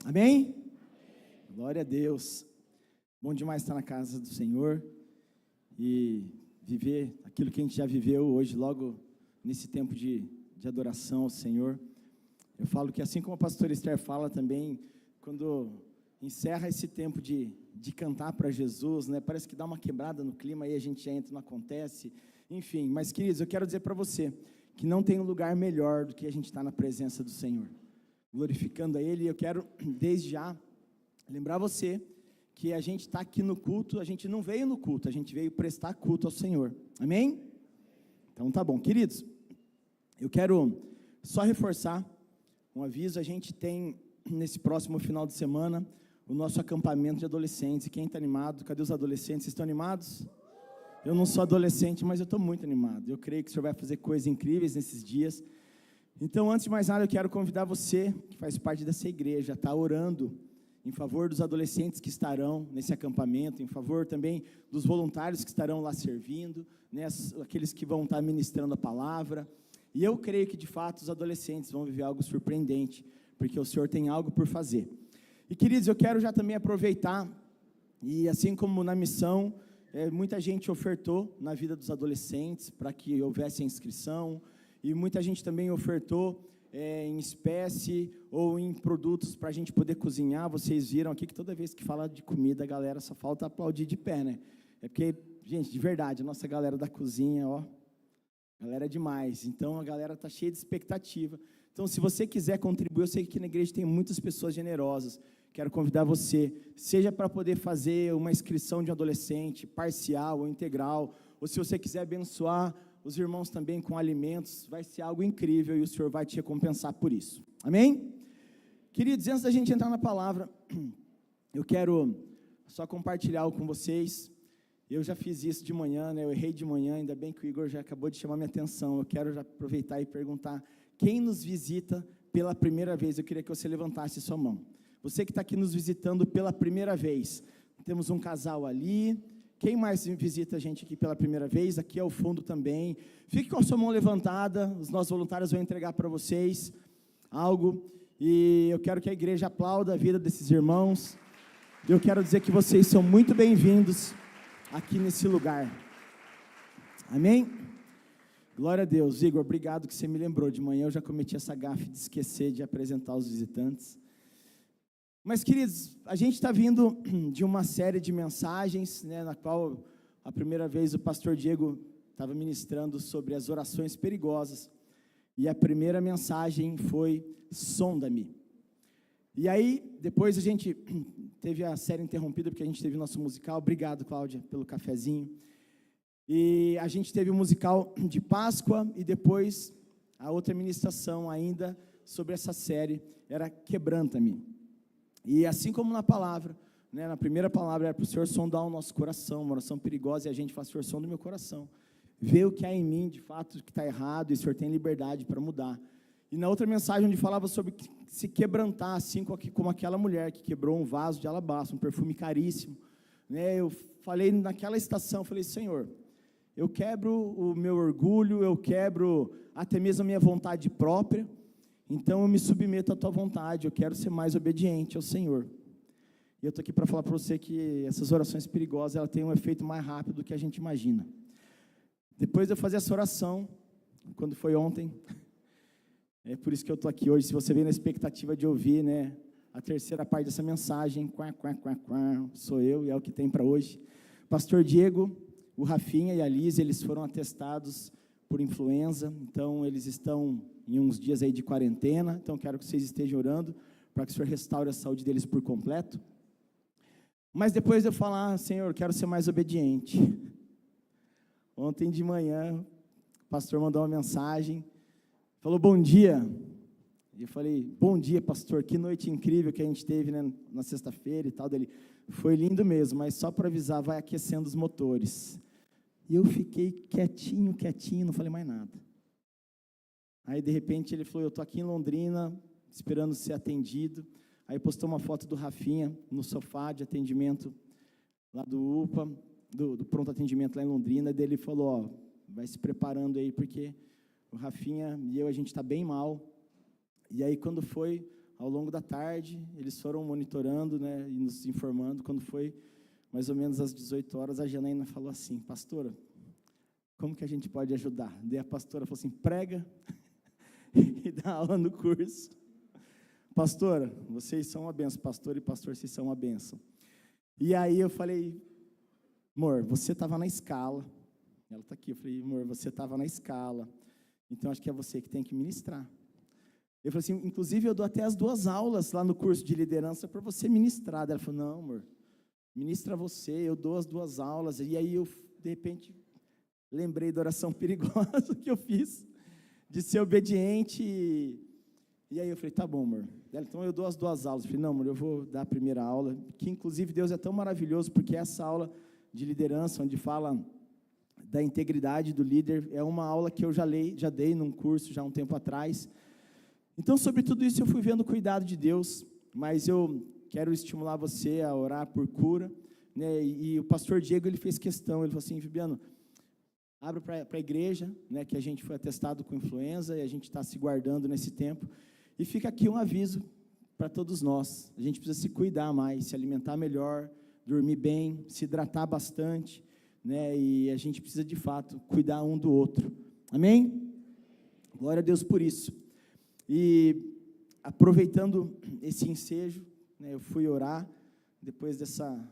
Amém? Glória a Deus. Bom demais estar na casa do Senhor e viver aquilo que a gente já viveu hoje, logo nesse tempo de adoração ao Senhor. Eu falo que assim como a pastora Esther fala também, quando encerra esse tempo de cantar para Jesus, né, parece que dá uma quebrada no clima, aí a gente já entra, não acontece, enfim. Mas, queridos, eu quero dizer para você que não tem um lugar melhor do que a gente estar na presença do Senhor, glorificando a Ele. E eu quero, desde já, lembrar você que a gente está aqui no culto, a gente não veio no culto, a gente veio prestar culto ao Senhor, amém? Então tá bom, queridos, eu quero só reforçar um aviso. A gente tem, nesse próximo final de semana, o nosso acampamento de adolescentes. E quem está animado? Cadê os adolescentes? Vocês estão animados? Eu não sou adolescente, mas eu estou muito animado. Eu creio que o Senhor vai fazer coisas incríveis nesses dias. Então, antes de mais nada, eu quero convidar você, que faz parte dessa igreja, a estar orando em favor dos adolescentes que estarão nesse acampamento, em favor também dos voluntários que estarão lá servindo, né, aqueles que vão estar ministrando a palavra. E eu creio que, de fato, os adolescentes vão viver algo surpreendente, porque o Senhor tem algo por fazer. E, queridos, eu quero já também aproveitar, e assim como na missão, muita gente ofertou na vida dos adolescentes para que houvesse a inscrição, e muita gente também ofertou em espécie ou em produtos para a gente poder cozinhar. Vocês viram aqui que toda vez que fala de comida, a galera só falta aplaudir de pé, né? É porque, gente, de verdade, a nossa galera da cozinha, ó, galera é demais. Então, a galera está cheia de expectativa. Então, se você quiser contribuir, eu sei que aqui na igreja tem muitas pessoas generosas. Quero convidar você, seja para poder fazer uma inscrição de adolescente, parcial ou integral, ou se você quiser abençoar os irmãos também com alimentos, vai ser algo incrível e o Senhor vai te recompensar por isso. Amém? Queridos, antes da gente entrar na palavra, eu quero só compartilhar algo com vocês. Eu já fiz isso de manhã, né? Eu errei de manhã, ainda bem que o Igor já acabou de chamar minha atenção. Eu quero já aproveitar e perguntar, quem nos visita pela primeira vez? Eu queria que você levantasse sua mão. Você que está aqui nos visitando pela primeira vez. Temos um casal ali. Quem mais visita a gente aqui pela primeira vez? Aqui ao fundo também. Fique com a sua mão levantada, os nossos voluntários vão entregar para vocês algo, e eu quero que a igreja aplaude a vida desses irmãos. Eu quero dizer que vocês são muito bem-vindos aqui nesse lugar. Amém? Glória a Deus. Igor, obrigado que você me lembrou. De manhã eu já cometi essa gafe de esquecer de apresentar os visitantes. Mas, queridos, a gente está vindo de uma série de mensagens, né, na qual a primeira vez o pastor Diego estava ministrando sobre as orações perigosas, e a primeira mensagem foi sonda-me. E aí, depois a gente teve a série interrompida, porque a gente teve o nosso musical. Obrigado, Cláudia, pelo cafezinho. E a gente teve o musical de Páscoa, e depois a outra ministração ainda sobre essa série era Quebranta-me. E assim como na palavra, né, na primeira palavra era para o Senhor sondar o nosso coração, uma oração perigosa, e a gente fala: Senhor, sonda o meu coração, vê o que há em mim, de fato, que está errado, e o Senhor tem liberdade para mudar. E na outra mensagem, onde falava sobre se quebrantar, assim como aquela mulher que quebrou um vaso de alabastro, um perfume caríssimo, né, eu falei naquela estação, falei: Senhor, eu quebro o meu orgulho, eu quebro até mesmo a minha vontade própria, então eu me submeto à tua vontade, eu quero ser mais obediente ao Senhor. E eu estou aqui para falar para você que essas orações perigosas, ela tem um efeito mais rápido do que a gente imagina. Depois de eu fazer essa oração, quando foi ontem, é por isso que eu estou aqui hoje. Se você vem na expectativa de ouvir, né, a terceira parte dessa mensagem, sou eu, e é o que tem para hoje. Pastor Diego, o Rafinha e a Liz, eles foram atestados por influenza, então eles estão em uns dias aí de quarentena, então quero que vocês estejam orando para que o Senhor restaure a saúde deles por completo. Mas depois de eu falar: Senhor, quero ser mais obediente. Ontem de manhã, o pastor mandou uma mensagem, falou: bom dia. E eu falei: bom dia, pastor, que noite incrível que a gente teve, né, na sexta-feira e tal. Dele: foi lindo mesmo, mas só para avisar, vai aquecendo os motores. E eu fiquei quietinho, não falei mais nada. Aí, de repente, ele falou: eu estou aqui em Londrina, esperando ser atendido. Aí postou uma foto do Rafinha no sofá de atendimento lá do UPA, do pronto atendimento lá em Londrina. E ele falou: ó, vai se preparando aí, porque o Rafinha e eu, a gente está bem mal. E aí, quando foi ao longo da tarde, eles foram monitorando, né, e nos informando. Quando foi mais ou menos às 18 horas, a Janaína falou assim: pastora, como que a gente pode ajudar? Daí a pastora falou assim: prega e dá aula no curso. Pastora, vocês são uma benção. Pastor e pastor, vocês são uma benção. E aí eu falei: amor, você estava na escala. Ela está aqui. Eu falei: amor, você estava na escala, então acho que é você que tem que ministrar. Eu falei assim: inclusive eu dou até as 2 aulas lá no curso de liderança para você ministrar. Ela falou: não, amor, ministra você, eu dou as 2 aulas. E aí eu, de repente, lembrei da oração perigosa que eu fiz, de ser obediente. E aí eu falei: tá bom, amor. Ela: então eu dou as 2 aulas. Eu falei: não, amor, eu vou dar a primeira aula, que inclusive Deus é tão maravilhoso, porque essa aula de liderança, onde fala da integridade do líder, é uma aula que eu já dei num curso já há um tempo atrás. Então, sobre tudo isso, eu fui vendo o cuidado de Deus, mas eu quero estimular você a orar por cura, né? E o pastor Diego, ele fez questão, ele falou assim: Fabiano, abre para a igreja, né, que a gente foi atestado com influenza e a gente está se guardando nesse tempo. E fica aqui um aviso para todos nós: a gente precisa se cuidar mais, se alimentar melhor, dormir bem, se hidratar bastante, né? E a gente precisa, de fato, cuidar um do outro. Amém? Glória a Deus por isso. E aproveitando esse ensejo, né, eu fui orar, depois dessa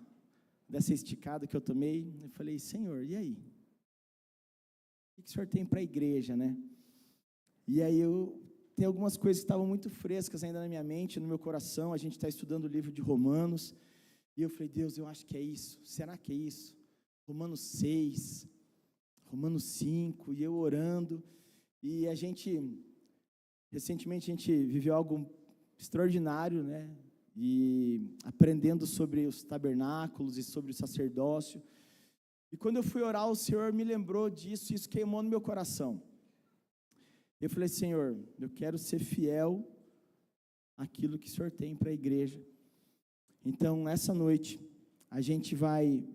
esticada que eu tomei, eu falei: Senhor, e aí? O que o Senhor tem para a igreja, né? E aí tem algumas coisas que estavam muito frescas ainda na minha mente, no meu coração. A gente está estudando o livro de Romanos, e eu falei: Deus, eu acho que é isso. Será que é isso? Romanos 6, Romanos 5, e eu orando, e recentemente a gente viveu algo extraordinário, né? E aprendendo sobre os tabernáculos e sobre o sacerdócio. E quando eu fui orar, o Senhor me lembrou disso, e isso queimou no meu coração. Eu falei: Senhor, eu quero ser fiel àquilo que o Senhor tem para a igreja. Então, essa noite, a gente vai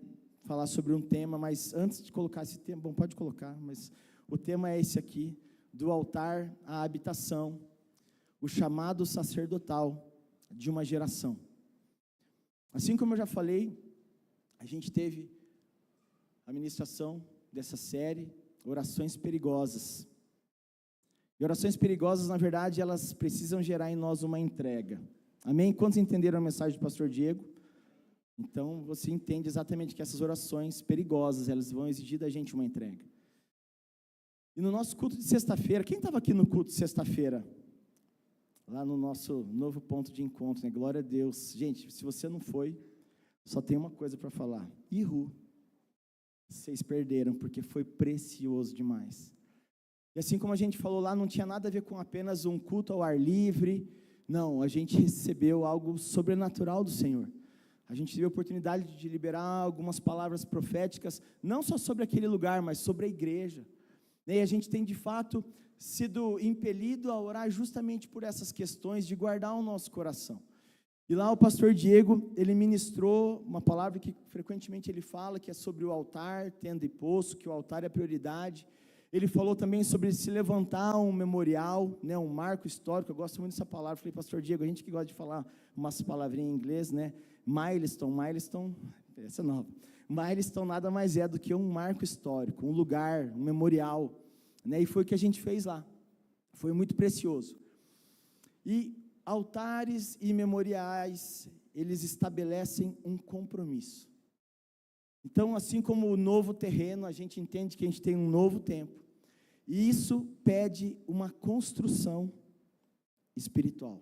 falar sobre um tema, mas antes de colocar esse tema, bom, pode colocar, mas o tema é esse aqui: do altar à habitação, o chamado sacerdotal de uma geração. Assim como eu já falei, a gente teve a ministração dessa série, Orações Perigosas. E orações perigosas, na verdade, elas precisam gerar em nós uma entrega. Amém? Quantos entenderam a mensagem do pastor Diego? Então, você entende exatamente que essas orações perigosas, elas vão exigir da gente uma entrega. E no nosso culto de sexta-feira, quem estava aqui no culto de sexta-feira? Lá no nosso novo ponto de encontro, né? Glória a Deus. Gente, se você não foi, só tem uma coisa para falar: ihu. Vocês perderam, porque foi precioso demais. E assim como a gente falou lá, não tinha nada a ver com apenas um culto ao ar livre. Não, a gente recebeu algo sobrenatural do Senhor. A gente teve a oportunidade de liberar algumas palavras proféticas, não só sobre aquele lugar, mas sobre a igreja. E a gente tem, de fato, sido impelido a orar justamente por essas questões, de guardar o nosso coração. E lá o pastor Diego, ele ministrou uma palavra que frequentemente ele fala, que é sobre o altar, tenda e poço, que o altar é a prioridade. Ele falou também sobre se levantar um memorial, né, um marco histórico. Eu gosto muito dessa palavra. Falei: pastor Diego, a gente que gosta de falar umas palavrinhas em inglês, né? Milestone, essa é nova. Milestone nada mais é do que um marco histórico, um lugar, um memorial, né? E foi o que a gente fez lá. Foi muito precioso. E altares e memoriais, eles estabelecem um compromisso. Então, assim como o novo terreno, a gente entende que a gente tem um novo tempo. E isso pede uma construção espiritual.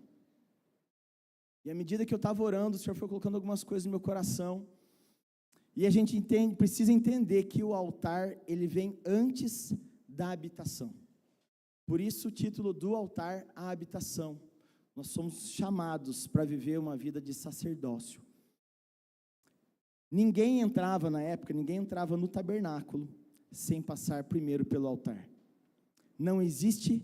E à medida que eu estava orando, o Senhor foi colocando algumas coisas no meu coração. E a gente precisa entender que o altar, ele vem antes da habitação. Por isso o título do altar, a habitação. Nós somos chamados para viver uma vida de sacerdócio. Ninguém entrava na época, ninguém entrava no tabernáculo sem passar primeiro pelo altar. Não existe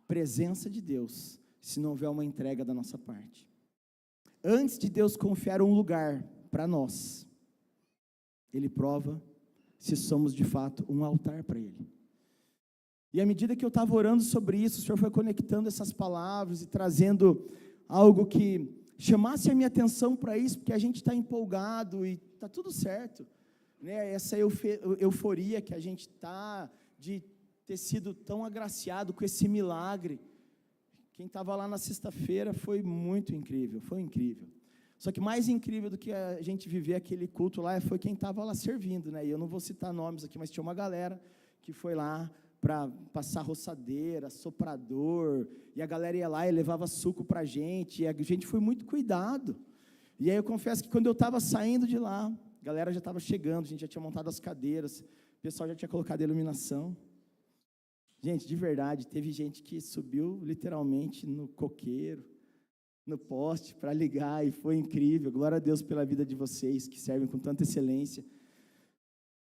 presença de Deus se não houver uma entrega da nossa parte. Antes de Deus confiar um lugar para nós, Ele prova se somos de fato um altar para Ele. E à medida que eu estava orando sobre isso, o Senhor foi conectando essas palavras e trazendo algo que chamasse a minha atenção para isso, porque a gente está empolgado e está tudo certo, né? Essa euforia que a gente está de ter sido tão agraciado com esse milagre. Quem estava lá na sexta-feira foi muito incrível, foi incrível. Só que mais incrível do que a gente viver aquele culto lá foi quem estava lá servindo, né? E eu não vou citar nomes aqui, mas tinha uma galera que foi lá para passar roçadeira, soprador, e a galera ia lá e levava suco para a gente, e a gente foi muito cuidado. E aí eu confesso que quando eu estava saindo de lá, a galera já estava chegando, a gente já tinha montado as cadeiras, o pessoal já tinha colocado a iluminação. Gente, de verdade, teve gente que subiu literalmente no coqueiro, no poste, para ligar, e foi incrível. Glória a Deus pela vida de vocês, que servem com tanta excelência.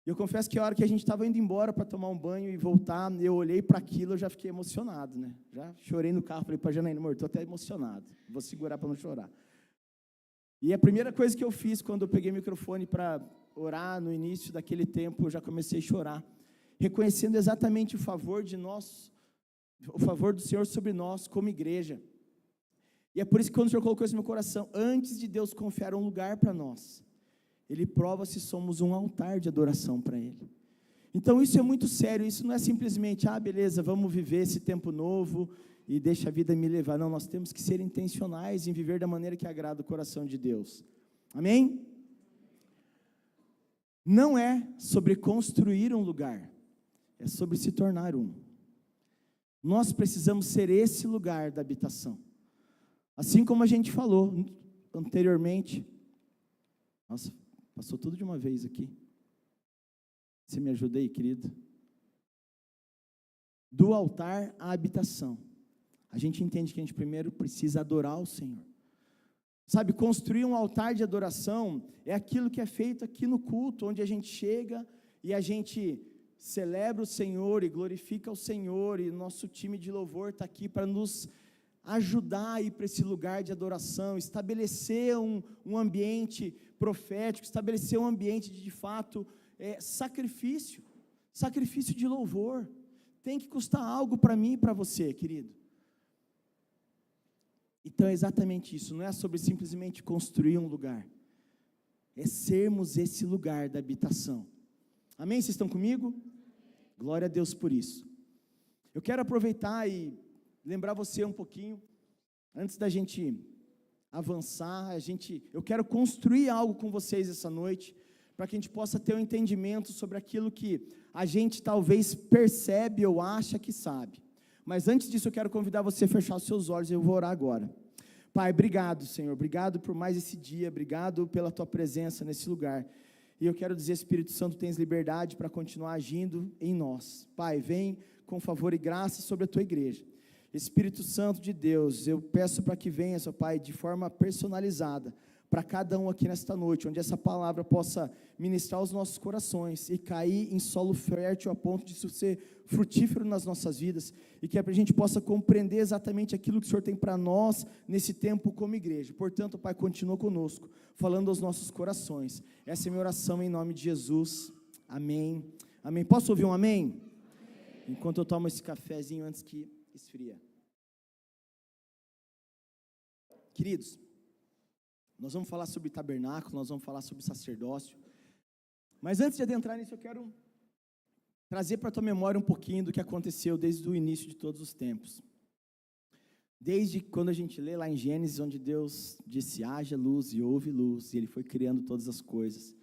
Eu confesso que a hora que a gente estava indo embora para tomar um banho e voltar, eu olhei para aquilo, eu já fiquei emocionado, né? Já chorei no carro, falei para a Janaína, amor, estou até emocionado, vou segurar para não chorar. E a primeira coisa que eu fiz, quando eu peguei o microfone para orar, no início daquele tempo, eu já comecei a chorar, reconhecendo exatamente o favor do Senhor sobre nós, como igreja. E é por isso que quando o Senhor colocou isso no meu coração, antes de Deus confiar um lugar para nós, Ele prova se somos um altar de adoração para Ele. Então isso é muito sério, isso não é simplesmente, beleza, vamos viver esse tempo novo e deixa a vida me levar. Não, nós temos que ser intencionais em viver da maneira que agrada o coração de Deus. Amém? Não é sobre construir um lugar, é sobre se tornar um. Nós precisamos ser esse lugar da habitação. Assim como a gente falou anteriormente. Nossa, passou tudo de uma vez aqui. Você me ajuda aí, querido? Do altar à habitação. A gente entende que a gente primeiro precisa adorar o Senhor. Sabe, construir um altar de adoração é aquilo que é feito aqui no culto, onde a gente chega e a gente celebra o Senhor e glorifica o Senhor, e nosso time de louvor está aqui para nos ajudar a ir para esse lugar de adoração, estabelecer um ambiente profético, estabelecer um ambiente de fato, sacrifício de louvor. Tem que custar algo para mim e para você, querido. Então é exatamente isso, não é sobre simplesmente construir um lugar, é sermos esse lugar da habitação. Amém? Vocês estão comigo? Glória a Deus por isso. Eu quero aproveitar e lembrar você um pouquinho, antes da gente avançar, eu quero construir algo com vocês essa noite, para que a gente possa ter um entendimento sobre aquilo que a gente talvez percebe ou acha que sabe. Mas antes disso eu quero convidar você a fechar os seus olhos, e eu vou orar agora. Pai, obrigado, Senhor, obrigado por mais esse dia, obrigado pela Tua presença nesse lugar. E eu quero dizer, Espírito Santo, tens liberdade para continuar agindo em nós. Pai, vem com favor e graça sobre a Tua igreja. Espírito Santo de Deus, eu peço para que venha, seu Pai, de forma personalizada, para cada um aqui nesta noite, onde essa palavra possa ministrar os nossos corações e cair em solo fértil a ponto de isso ser frutífero nas nossas vidas, e que a gente possa compreender exatamente aquilo que o Senhor tem para nós nesse tempo como igreja. Portanto, Pai, continua conosco, falando aos nossos corações. Essa é a minha oração em nome de Jesus. Amém. Amém. Posso ouvir um amém? Amém. Enquanto eu tomo esse cafezinho antes que esfria. Queridos, nós vamos falar sobre tabernáculo, nós vamos falar sobre sacerdócio, mas antes de adentrar nisso, eu quero trazer para a tua memória um pouquinho do que aconteceu desde o início de todos os tempos. Desde quando a gente lê lá em Gênesis, onde Deus disse, haja luz e houve luz, e Ele foi criando todas as coisas,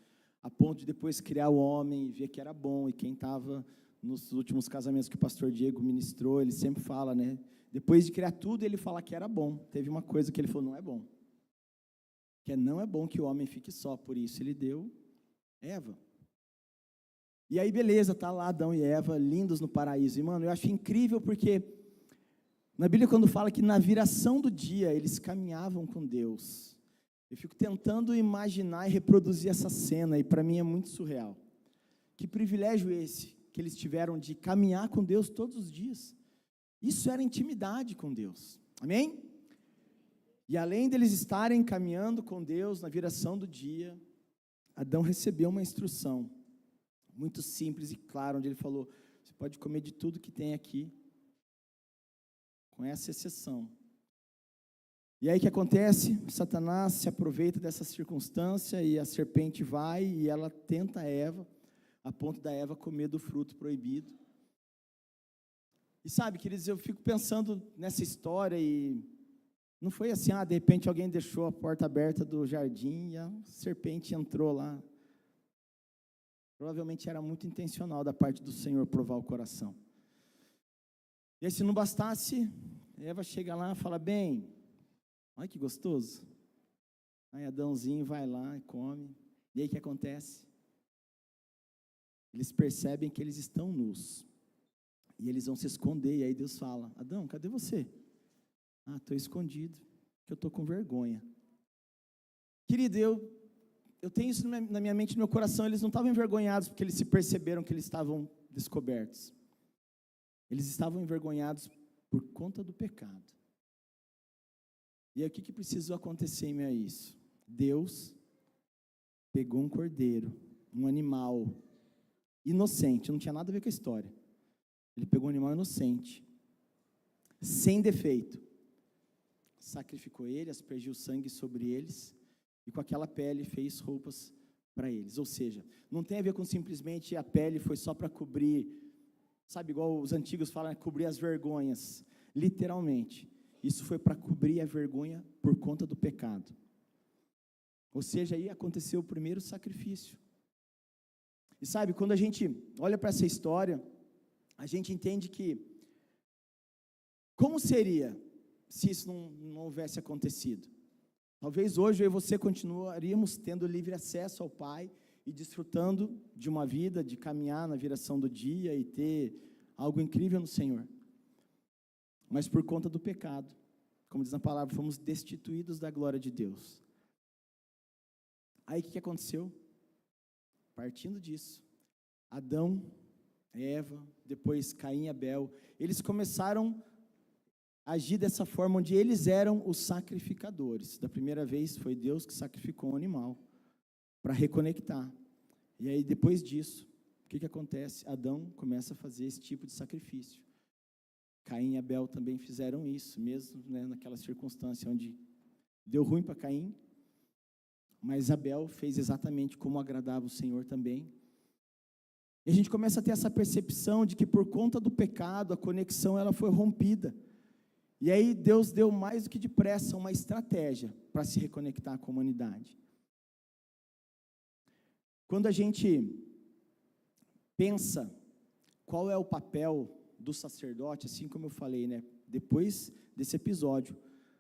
a ponto de depois criar o homem e ver que era bom. E quem estava nos últimos casamentos que o pastor Diego ministrou, ele sempre fala, né? Depois de criar tudo, ele fala que era bom. Teve uma coisa que ele falou, não é bom. Que não é bom que o homem fique só, por isso ele deu Eva. E aí beleza, tá lá Adão e Eva, lindos no paraíso. E mano, eu acho incrível porque na Bíblia quando fala que na viração do dia eles caminhavam com Deus, eu fico tentando imaginar e reproduzir essa cena, e para mim é muito surreal. Que privilégio esse que eles tiveram de caminhar com Deus todos os dias. Isso era intimidade com Deus. Amém? E além deles estarem caminhando com Deus na viração do dia, Adão recebeu uma instrução muito simples e clara, onde ele falou, você pode comer de tudo que tem aqui, com essa exceção. E aí o que acontece? Satanás se aproveita dessa circunstância e a serpente vai e ela tenta Eva, a ponto da Eva comer do fruto proibido. E sabe, queridos, eu fico pensando nessa história e não foi assim, de repente alguém deixou a porta aberta do jardim e a serpente entrou lá. Provavelmente era muito intencional da parte do Senhor provar o coração. E aí, se não bastasse, Eva chega lá e fala, bem, olha que gostoso. Aí Adãozinho vai lá e come. E aí o que acontece? Eles percebem que eles estão nus. E eles vão se esconder. E aí Deus fala, Adão, cadê você? Estou escondido, porque eu estou com vergonha. Querido, eu tenho isso na minha mente e no meu coração. Eles não estavam envergonhados porque eles se perceberam que eles estavam descobertos. Eles estavam envergonhados por conta do pecado. E aí o que precisou acontecer em meio a isso? Deus pegou um cordeiro, um animal inocente, não tinha nada a ver com a história. Ele pegou um animal inocente, sem defeito, sacrificou ele, aspergiu sangue sobre eles, e com aquela pele fez roupas para eles. Ou seja, não tem a ver com simplesmente a pele foi só para cobrir, sabe, igual os antigos falam, cobrir as vergonhas. Literalmente, isso foi para cobrir a vergonha por conta do pecado. Ou seja, aí aconteceu o primeiro sacrifício. E sabe, quando a gente olha para essa história, a gente entende que, como seria se isso não houvesse acontecido? Talvez hoje eu e você continuaríamos tendo livre acesso ao Pai e desfrutando de uma vida, de caminhar na viração do dia e ter algo incrível no Senhor. Mas por conta do pecado, como diz na palavra, fomos destituídos da glória de Deus. Aí o que aconteceu? Partindo disso, Adão, Eva, depois Caim e Abel, eles começaram a agir dessa forma, onde eles eram os sacrificadores. Da primeira vez foi Deus que sacrificou um animal para reconectar. E aí depois disso, o que acontece? Adão começa a fazer esse tipo de sacrifício. Caim e Abel também fizeram isso, mesmo naquela circunstância onde deu ruim para Caim, mas Abel fez exatamente como agradava o Senhor também. E a gente começa a ter essa percepção de que por conta do pecado, a conexão ela foi rompida. E aí Deus deu mais do que depressa uma estratégia para se reconectar com a humanidade. Quando a gente pensa qual é o papel do sacerdote, assim como eu falei, depois desse episódio,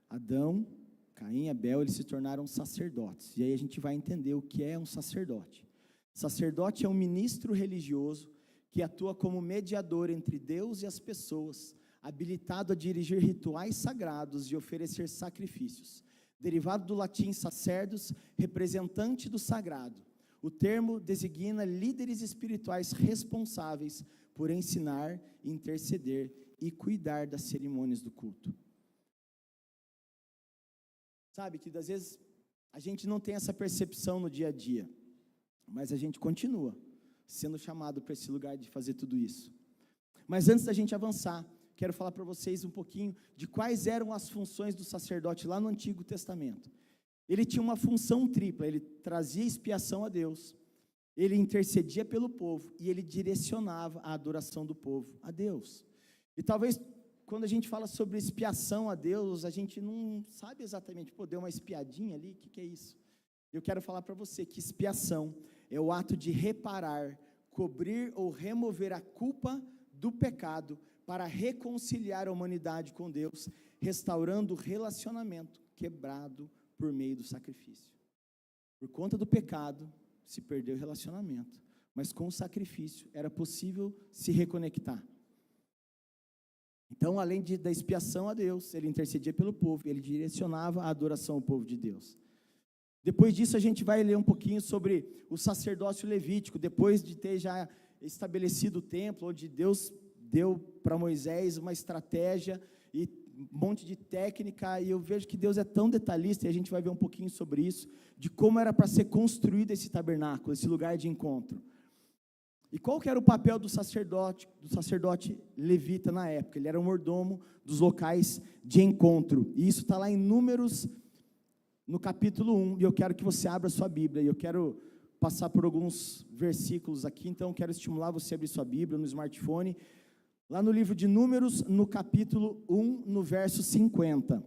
Adão, Caim e Abel, eles se tornaram sacerdotes. E aí a gente vai entender o que é um sacerdote. Sacerdote é um ministro religioso que atua como mediador entre Deus e as pessoas, habilitado a dirigir rituais sagrados e oferecer sacrifícios. Derivado do latim sacerdos, representante do sagrado. O termo designa líderes espirituais responsáveis por ensinar, interceder e cuidar das cerimônias do culto. Sabe que às vezes a gente não tem essa percepção no dia a dia, mas a gente continua sendo chamado para esse lugar de fazer tudo isso. Mas antes da gente avançar, quero falar para vocês um pouquinho de quais eram as funções do sacerdote lá no Antigo Testamento. Ele tinha uma função tripla, ele trazia expiação a Deus, ele intercedia pelo povo e ele direcionava a adoração do povo a Deus. E talvez quando a gente fala sobre expiação a Deus, a gente não sabe exatamente, deu uma espiadinha ali, o que é isso? Eu quero falar para você que expiação é o ato de reparar, cobrir ou remover a culpa do pecado para reconciliar a humanidade com Deus, restaurando o relacionamento quebrado por meio do sacrifício. Por conta do pecado, se perdeu o relacionamento, mas com o sacrifício era possível se reconectar. Então, além da expiação a Deus, ele intercedia pelo povo, ele direcionava a adoração ao povo de Deus. Depois disso, a gente vai ler um pouquinho sobre o sacerdócio levítico, depois de ter já estabelecido o templo, onde Deus deu para Moisés uma estratégia e um monte de técnica, e eu vejo que Deus é tão detalhista, e a gente vai ver um pouquinho sobre isso, de como era para ser construído esse tabernáculo, esse lugar de encontro. E qual que era o papel do sacerdote levita na época? Ele era o mordomo dos locais de encontro. E isso está lá em Números, no capítulo 1. E eu quero que você abra sua Bíblia. E eu quero passar por alguns versículos aqui. Então, eu quero estimular você a abrir sua Bíblia no smartphone. Lá no livro de Números, no capítulo 1, no verso 50.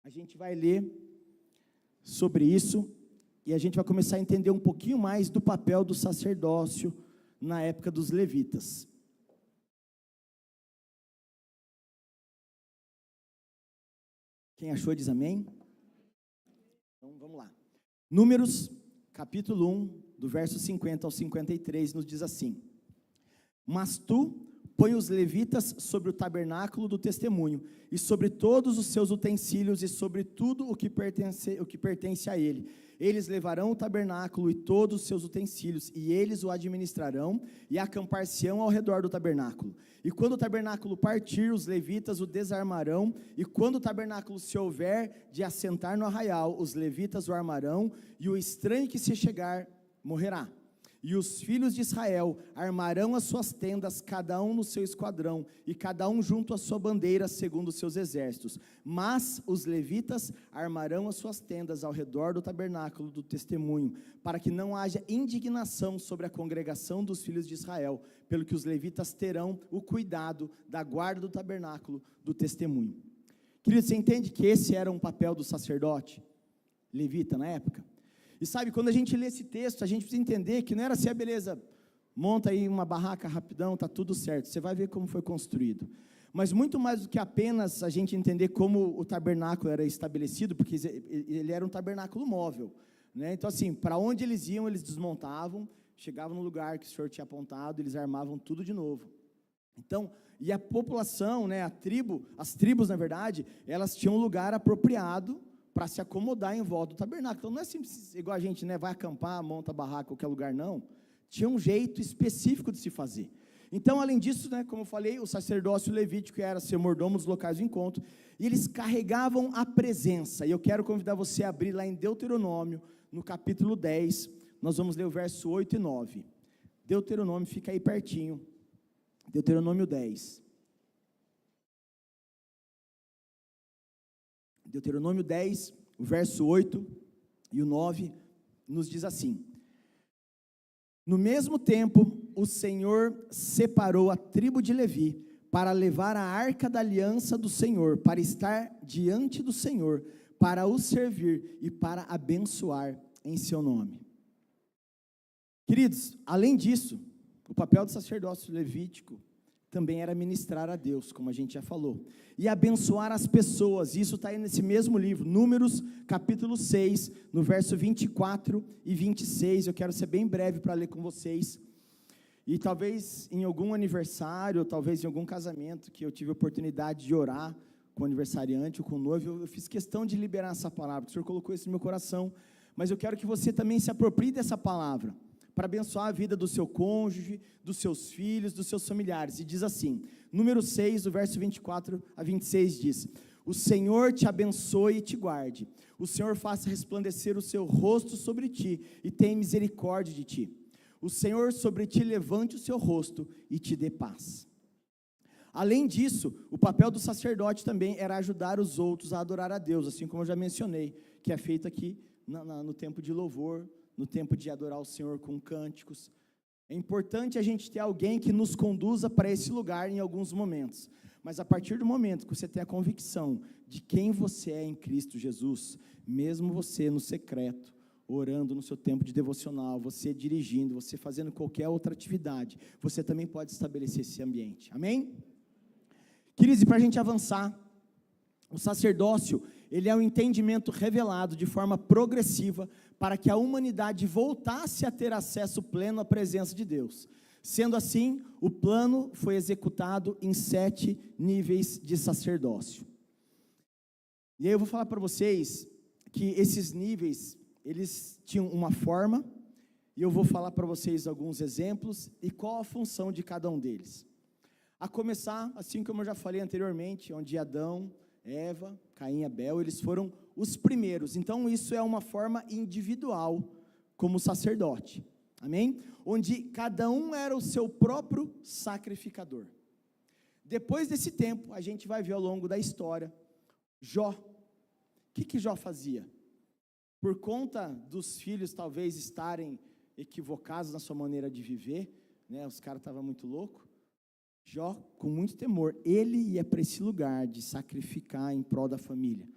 A gente vai ler sobre isso. E a gente vai começar a entender um pouquinho mais do papel do sacerdócio na época dos levitas. Quem achou diz amém? Então vamos lá. Números, capítulo 1, do verso 50 ao 53, nos diz assim: Mas tu põe os levitas sobre o tabernáculo do testemunho, e sobre todos os seus utensílios, e sobre tudo o que pertence a ele. Eles levarão o tabernáculo e todos os seus utensílios, e eles o administrarão, e acampar-se-ão ao redor do tabernáculo. E quando o tabernáculo partir, os levitas o desarmarão, e quando o tabernáculo se houver de assentar no arraial, os levitas o armarão, e o estranho que se chegar morrerá. E os filhos de Israel armarão as suas tendas, cada um no seu esquadrão, e cada um junto à sua bandeira, segundo os seus exércitos. Mas os levitas armarão as suas tendas ao redor do tabernáculo do testemunho, para que não haja indignação sobre a congregação dos filhos de Israel, pelo que os levitas terão o cuidado da guarda do tabernáculo do testemunho. Querido, você entende que esse era um papel do sacerdote levita na época? E sabe, quando a gente lê esse texto, a gente precisa entender que não era assim, beleza, monta aí uma barraca rapidão, está tudo certo, você vai ver como foi construído. Mas muito mais do que apenas a gente entender como o tabernáculo era estabelecido, porque ele era um tabernáculo móvel, né? Então assim, para onde eles iam, eles desmontavam, chegavam no lugar que o Senhor tinha apontado, eles armavam tudo de novo. Então, e a população, né, as tribos na verdade, elas tinham um lugar apropriado para se acomodar em volta do tabernáculo. Então não é simples, igual a gente, né, vai acampar, monta barraca em qualquer lugar, não. Tinha um jeito específico de se fazer. Então, além disso, né, como eu falei, o sacerdócio levítico era ser mordomo dos locais de encontro, e eles carregavam a presença. E eu quero convidar você a abrir lá em Deuteronômio, no capítulo 10, nós vamos ler o verso 8 e 9. Deuteronômio, fica aí pertinho. Deuteronômio 10. Deuteronômio 10, o verso 8 e o 9, nos diz assim: No mesmo tempo, o Senhor separou a tribo de Levi para levar a arca da aliança do Senhor, para estar diante do Senhor, para o servir e para abençoar em seu nome. Queridos, além disso, o papel do sacerdócio levítico também era ministrar a Deus, como a gente já falou, e abençoar as pessoas. Isso está aí nesse mesmo livro, Números, capítulo 6, no verso 24 e 26, eu quero ser bem breve para ler com vocês, e talvez em algum aniversário, ou talvez em algum casamento, que eu tive a oportunidade de orar com o aniversariante ou com o noivo, eu fiz questão de liberar essa palavra, porque o Senhor colocou isso no meu coração, mas eu quero que você também se aproprie dessa palavra, para abençoar a vida do seu cônjuge, dos seus filhos, dos seus familiares. E diz assim, número 6, o verso 24 a 26 diz: O Senhor te abençoe e te guarde, o Senhor faça resplandecer o seu rosto sobre ti, e tenha misericórdia de ti. O Senhor sobre ti levante o seu rosto e te dê paz. Além disso, o papel do sacerdote também era ajudar os outros a adorar a Deus, assim como eu já mencionei, que é feito aqui no tempo de louvor, no tempo de adorar o Senhor com cânticos. É importante a gente ter alguém que nos conduza para esse lugar em alguns momentos, mas a partir do momento que você tem a convicção de quem você é em Cristo Jesus, mesmo você no secreto, orando no seu tempo de devocional, você dirigindo, você fazendo qualquer outra atividade, você também pode estabelecer esse ambiente, amém? Queridos, e para a gente avançar, o sacerdócio, ele é um entendimento revelado de forma progressiva para que a humanidade voltasse a ter acesso pleno à presença de Deus. Sendo assim, o plano foi executado em 7 níveis de sacerdócio. E aí eu vou falar para vocês que esses níveis, eles tinham uma forma, e eu vou falar para vocês alguns exemplos e qual a função de cada um deles. A começar, assim como eu já falei anteriormente, onde Adão, Eva, Caim e Abel, eles foram os primeiros. Então isso é uma forma individual como sacerdote. amém? Onde cada um era o seu próprio sacrificador. Depois desse tempo, a gente vai ver ao longo da história, Jó. O que Jó fazia? Por conta dos filhos talvez estarem equivocados na sua maneira de viver, né, os caras estavam muito loucos, Jó, com muito temor, ele ia para esse lugar de sacrificar em prol da família.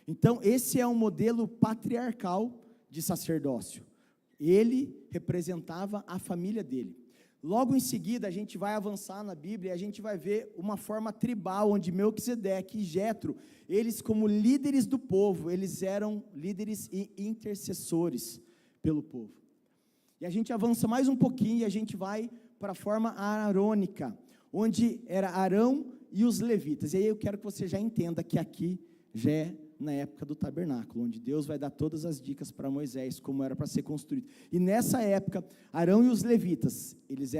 Então, esse é um modelo patriarcal de sacerdócio. Ele representava a família dele. Logo em seguida, a gente vai avançar na Bíblia e a gente vai ver uma forma tribal, onde Melquisedeque e Jetro, eles como líderes do povo, eles eram líderes e intercessores pelo povo. E a gente avança mais um pouquinho e a gente vai para a forma arônica, onde era Arão e os levitas. E aí eu quero que você já entenda que aqui já é na época do tabernáculo, onde Deus vai dar todas as dicas para Moisés, como era para ser construído. E nessa época, Arão e os levitas, eles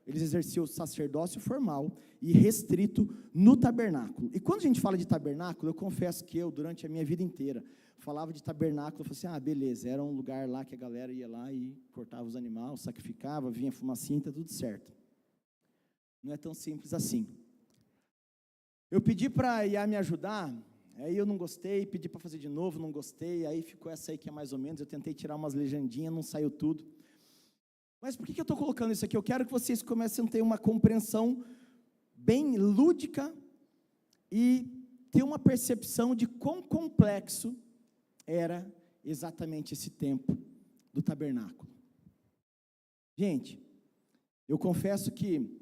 exerciam o sacerdócio formal e restrito no tabernáculo. E quando a gente fala de tabernáculo, eu confesso que eu, durante a minha vida inteira, falava de tabernáculo, eu falei assim, beleza, era um lugar lá que a galera ia lá e cortava os animais, sacrificava, vinha fumacinha, tá tudo certo. Não é tão simples assim. Eu pedi para a Iá me ajudar, aí eu não gostei, pedi para fazer de novo, não gostei, aí ficou essa aí que é mais ou menos, eu tentei tirar umas legendinhas, não saiu tudo. Mas por que eu estou colocando isso aqui? Eu quero que vocês comecem a ter uma compreensão bem lúdica e ter uma percepção de quão complexo era exatamente esse tempo do tabernáculo. Gente, eu confesso que,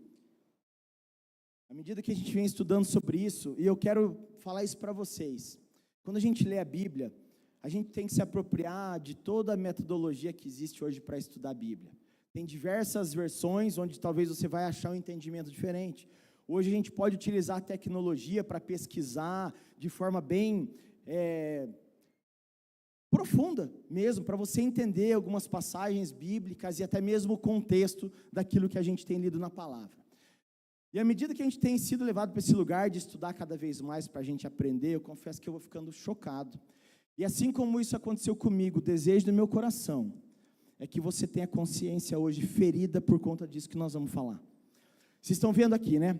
à medida que a gente vem estudando sobre isso, e eu quero falar isso para vocês, quando a gente lê a Bíblia, a gente tem que se apropriar de toda a metodologia que existe hoje para estudar a Bíblia. Tem diversas versões onde talvez você vai achar um entendimento diferente. Hoje a gente pode utilizar a tecnologia para pesquisar de forma bem profunda mesmo, para você entender algumas passagens bíblicas e até mesmo o contexto daquilo que a gente tem lido na palavra. E à medida que a gente tem sido levado para esse lugar de estudar cada vez mais para a gente aprender, eu confesso que eu vou ficando chocado. E assim como isso aconteceu comigo, o desejo do meu coração é que você tenha consciência hoje ferida por conta disso que nós vamos falar. Vocês estão vendo aqui, né?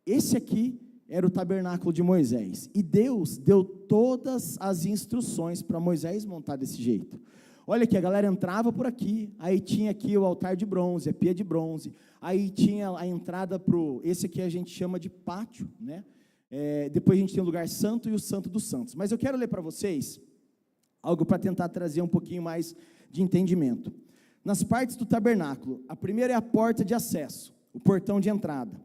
Esse aqui era o tabernáculo de Moisés. E Deus deu todas as instruções para Moisés montar desse jeito. Olha aqui, a galera entrava por aqui, aí tinha aqui o altar de bronze, a pia de bronze, aí tinha a entrada para esse aqui a gente chama de pátio, né? Depois a gente tem o lugar santo e o santo dos santos. Mas eu quero ler para vocês algo para tentar trazer um pouquinho mais de entendimento. Nas partes do tabernáculo, a primeira é a porta de acesso, o portão de entrada.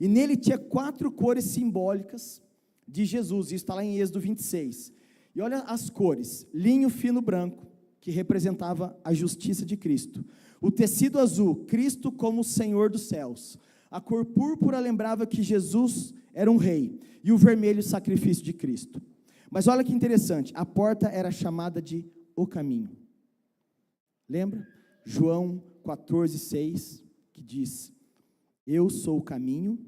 E nele tinha 4 cores simbólicas de Jesus, isso está lá em Êxodo 26. E olha as cores: linho fino branco, que representava a justiça de Cristo. O tecido azul, Cristo como Senhor dos céus. A cor púrpura lembrava que Jesus era um rei. E o vermelho, sacrifício de Cristo. Mas olha que interessante, a porta era chamada de o caminho. Lembra? João 14:6, que diz: eu sou o caminho,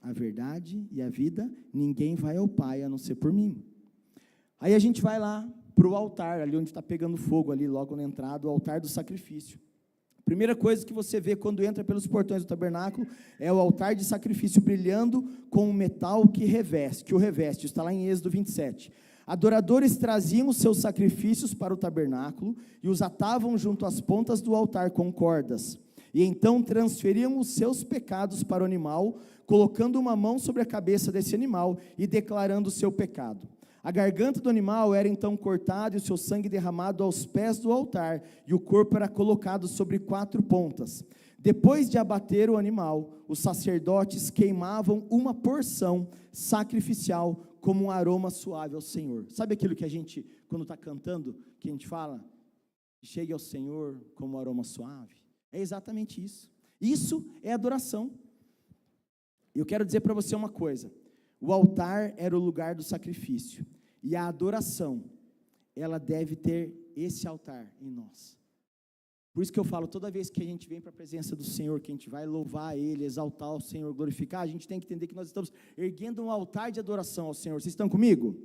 a verdade e a vida, ninguém vai ao Pai a não ser por mim. Aí a gente vai lá para o altar, ali onde está pegando fogo, ali logo na entrada, o altar do sacrifício. Primeira coisa que você vê quando entra pelos portões do tabernáculo é o altar de sacrifício brilhando com o metal que o reveste, está lá em Êxodo 27. Adoradores traziam os seus sacrifícios para o tabernáculo e os atavam junto às pontas do altar com cordas. E então transferiam os seus pecados para o animal, colocando uma mão sobre a cabeça desse animal e declarando o seu pecado. A garganta do animal era então cortada e o seu sangue derramado aos pés do altar, e o corpo era colocado sobre 4 pontas. Depois de abater o animal, os sacerdotes queimavam uma porção sacrificial como um aroma suave ao Senhor. Sabe aquilo que a gente, quando está cantando, que a gente fala? Chegue ao Senhor como um aroma suave. É exatamente isso. Isso é adoração. Eu quero dizer para você uma coisa: o altar era o lugar do sacrifício, e a adoração, ela deve ter esse altar em nós. Por isso que eu falo, toda vez que a gente vem para a presença do Senhor, que a gente vai louvar Ele, exaltar o Senhor, glorificar, a gente tem que entender que nós estamos erguendo um altar de adoração ao Senhor. Vocês estão comigo?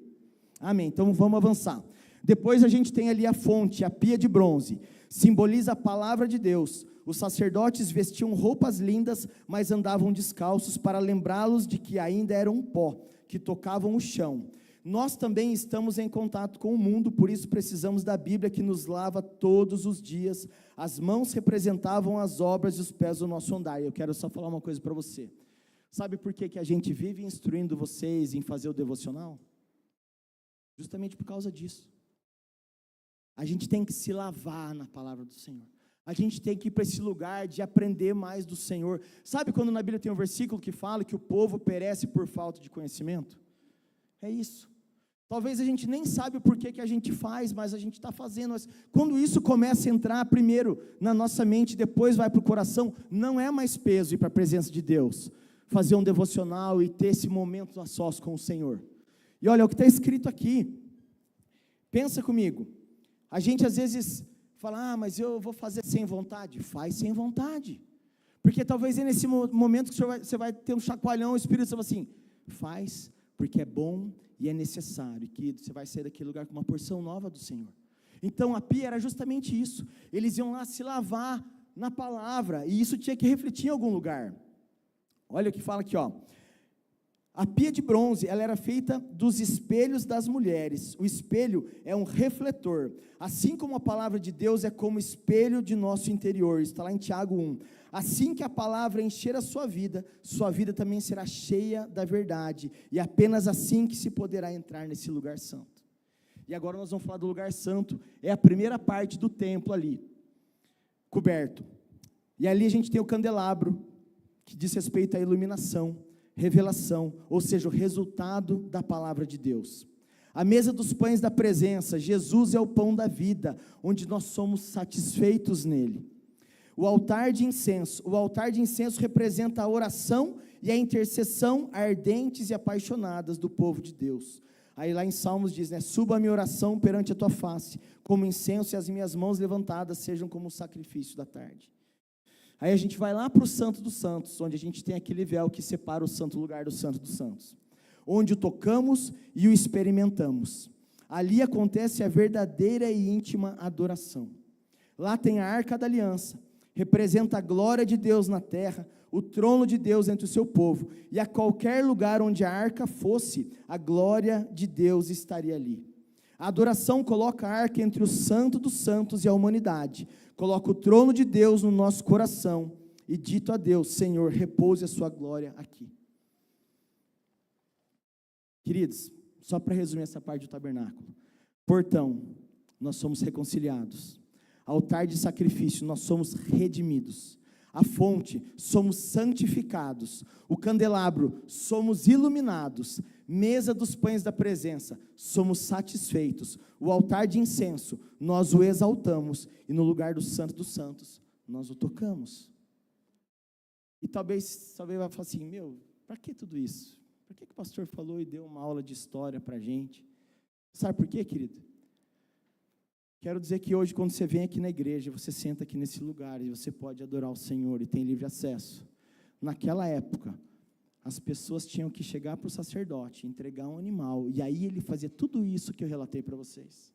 Amém. Então vamos avançar. Depois a gente tem ali a fonte, a pia de bronze, simboliza a palavra de Deus. Os sacerdotes vestiam roupas lindas, mas andavam descalços para lembrá-los de que ainda eram pó, que tocavam o chão. Nós também estamos em contato com o mundo, por isso precisamos da Bíblia que nos lava todos os dias. As mãos representavam as obras e os pés o nosso andar. Eu quero só falar uma coisa para você. Sabe por que a gente vive instruindo vocês em fazer o devocional? Justamente por causa disso. A gente tem que se lavar na palavra do Senhor. A gente tem que ir para esse lugar de aprender mais do Senhor. Sabe quando na Bíblia tem um versículo que fala que o povo perece por falta de conhecimento? É isso. Talvez a gente nem sabe o porquê que a gente faz, mas a gente está fazendo. Mas quando isso começa a entrar primeiro na nossa mente, depois vai para o coração, não é mais peso ir para a presença de Deus, fazer um devocional e ter esse momento a sós com o Senhor. E olha, o que está escrito aqui, pensa comigo, a gente às vezes fala, mas eu vou fazer sem vontade. Faz sem vontade, porque talvez é nesse momento que você vai ter um chacoalhão, o Espírito Santo assim, faz, porque é bom e é necessário, que você vai sair daquele lugar com uma porção nova do Senhor. Então a pia era justamente isso, eles iam lá se lavar na palavra, e isso tinha que refletir em algum lugar. Olha o que fala aqui, a pia de bronze, ela era feita dos espelhos das mulheres. O espelho é um refletor, assim como a palavra de Deus é como espelho de nosso interior, está lá em Tiago 1, assim que a palavra encher a sua vida também será cheia da verdade, e apenas assim que se poderá entrar nesse lugar santo. E agora nós vamos falar do lugar santo, é a primeira parte do templo ali, coberto, e ali a gente tem o candelabro, que diz respeito à iluminação, revelação, ou seja, o resultado da palavra de Deus. A mesa dos pães da presença, Jesus é o pão da vida, onde nós somos satisfeitos nele. O altar de incenso representa a oração e a intercessão ardentes e apaixonadas do povo de Deus. Aí lá em Salmos diz, suba a minha oração perante a tua face, como incenso, e as minhas mãos levantadas sejam como o sacrifício da tarde. Aí a gente vai lá para o Santo dos Santos, onde a gente tem aquele véu que separa o santo lugar do Santo dos Santos, onde o tocamos e o experimentamos. Ali acontece a verdadeira e íntima adoração. Lá tem a Arca da Aliança, representa a glória de Deus na terra, o trono de Deus entre o seu povo, e a qualquer lugar onde a arca fosse, a glória de Deus estaria ali. A adoração coloca a arca entre o santo dos santos e a humanidade, coloca o trono de Deus no nosso coração, e dito a Deus, Senhor, repouse a sua glória aqui. Queridos, só para resumir essa parte do tabernáculo, portão, nós somos reconciliados, altar de sacrifício, nós somos redimidos, a fonte, somos santificados, o candelabro, somos iluminados, mesa dos pães da presença, somos satisfeitos, o altar de incenso, nós o exaltamos, e no lugar do santo dos santos, nós o tocamos. E talvez vai falar assim, para que tudo isso? Por que o pastor falou e deu uma aula de história para a gente? Sabe por quê, querido? Quero dizer que hoje, quando você vem aqui na igreja, você senta aqui nesse lugar, e você pode adorar o Senhor, e tem livre acesso. Naquela época, as pessoas tinham que chegar para o sacerdote, entregar um animal, e aí ele fazia tudo isso que eu relatei para vocês.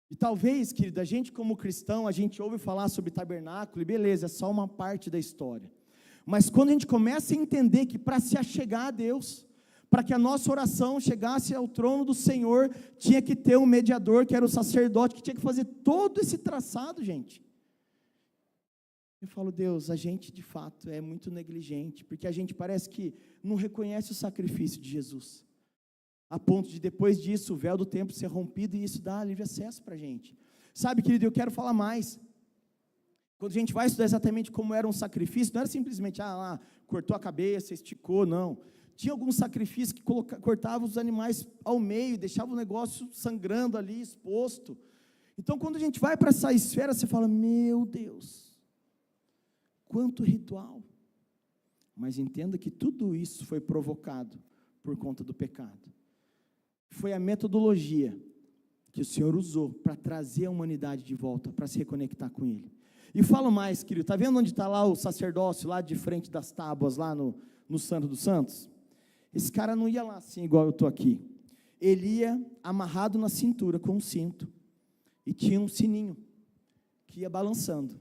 E talvez, querido, a gente como cristão, a gente ouve falar sobre tabernáculo, e beleza, é só uma parte da história. Mas quando a gente começa a entender que para se achegar a Deus, para que a nossa oração chegasse ao trono do Senhor, tinha que ter um mediador, que era o sacerdote, que tinha que fazer todo esse traçado, gente. Eu falo, Deus, a gente de fato é muito negligente, porque a gente parece que não reconhece o sacrifício de Jesus, a ponto de depois disso, o véu do templo ser rompido, e isso dá livre acesso para a gente. Sabe, querido, eu quero falar mais. Quando a gente vai estudar exatamente como era um sacrifício, não era simplesmente, lá, cortou a cabeça, esticou, não. Tinha alguns sacrifícios que cortavam os animais ao meio, deixava o negócio sangrando ali, exposto. Então, quando a gente vai para essa esfera, você fala, meu Deus, quanto ritual. Mas entenda que tudo isso foi provocado por conta do pecado. Foi a metodologia que o Senhor usou para trazer a humanidade de volta, para se reconectar com Ele. E falo mais, querido, está vendo onde está lá o sacerdócio, lá de frente das tábuas, lá no Santo dos Santos? Esse cara não ia lá assim, igual eu estou aqui. Ele ia amarrado na cintura com um cinto, e tinha um sininho, que ia balançando.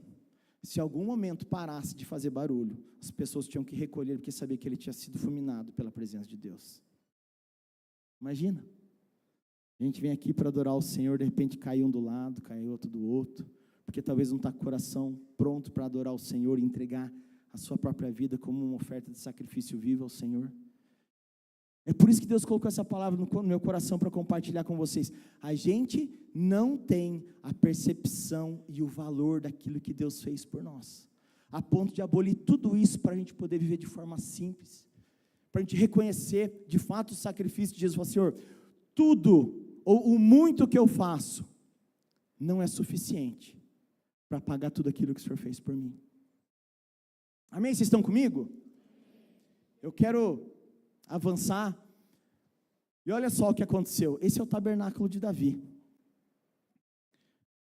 Se algum momento parasse de fazer barulho, as pessoas tinham que recolher, porque sabia que ele tinha sido fulminado pela presença de Deus. Imagina, a gente vem aqui para adorar o Senhor, de repente cai um do lado, cai outro do outro, porque talvez não está com o coração pronto para adorar o Senhor e entregar a sua própria vida como uma oferta de sacrifício vivo ao Senhor. É por isso que Deus colocou essa palavra no meu coração para compartilhar com vocês. A gente não tem a percepção e o valor daquilo que Deus fez por nós, a ponto de abolir tudo isso para a gente poder viver de forma simples, para a gente reconhecer de fato o sacrifício de Jesus. Falar, Senhor, tudo ou o muito que eu faço não é suficiente para pagar tudo aquilo que o Senhor fez por mim. Amém? Vocês estão comigo? Eu quero avançar, e olha só o que aconteceu. Esse é o tabernáculo de Davi.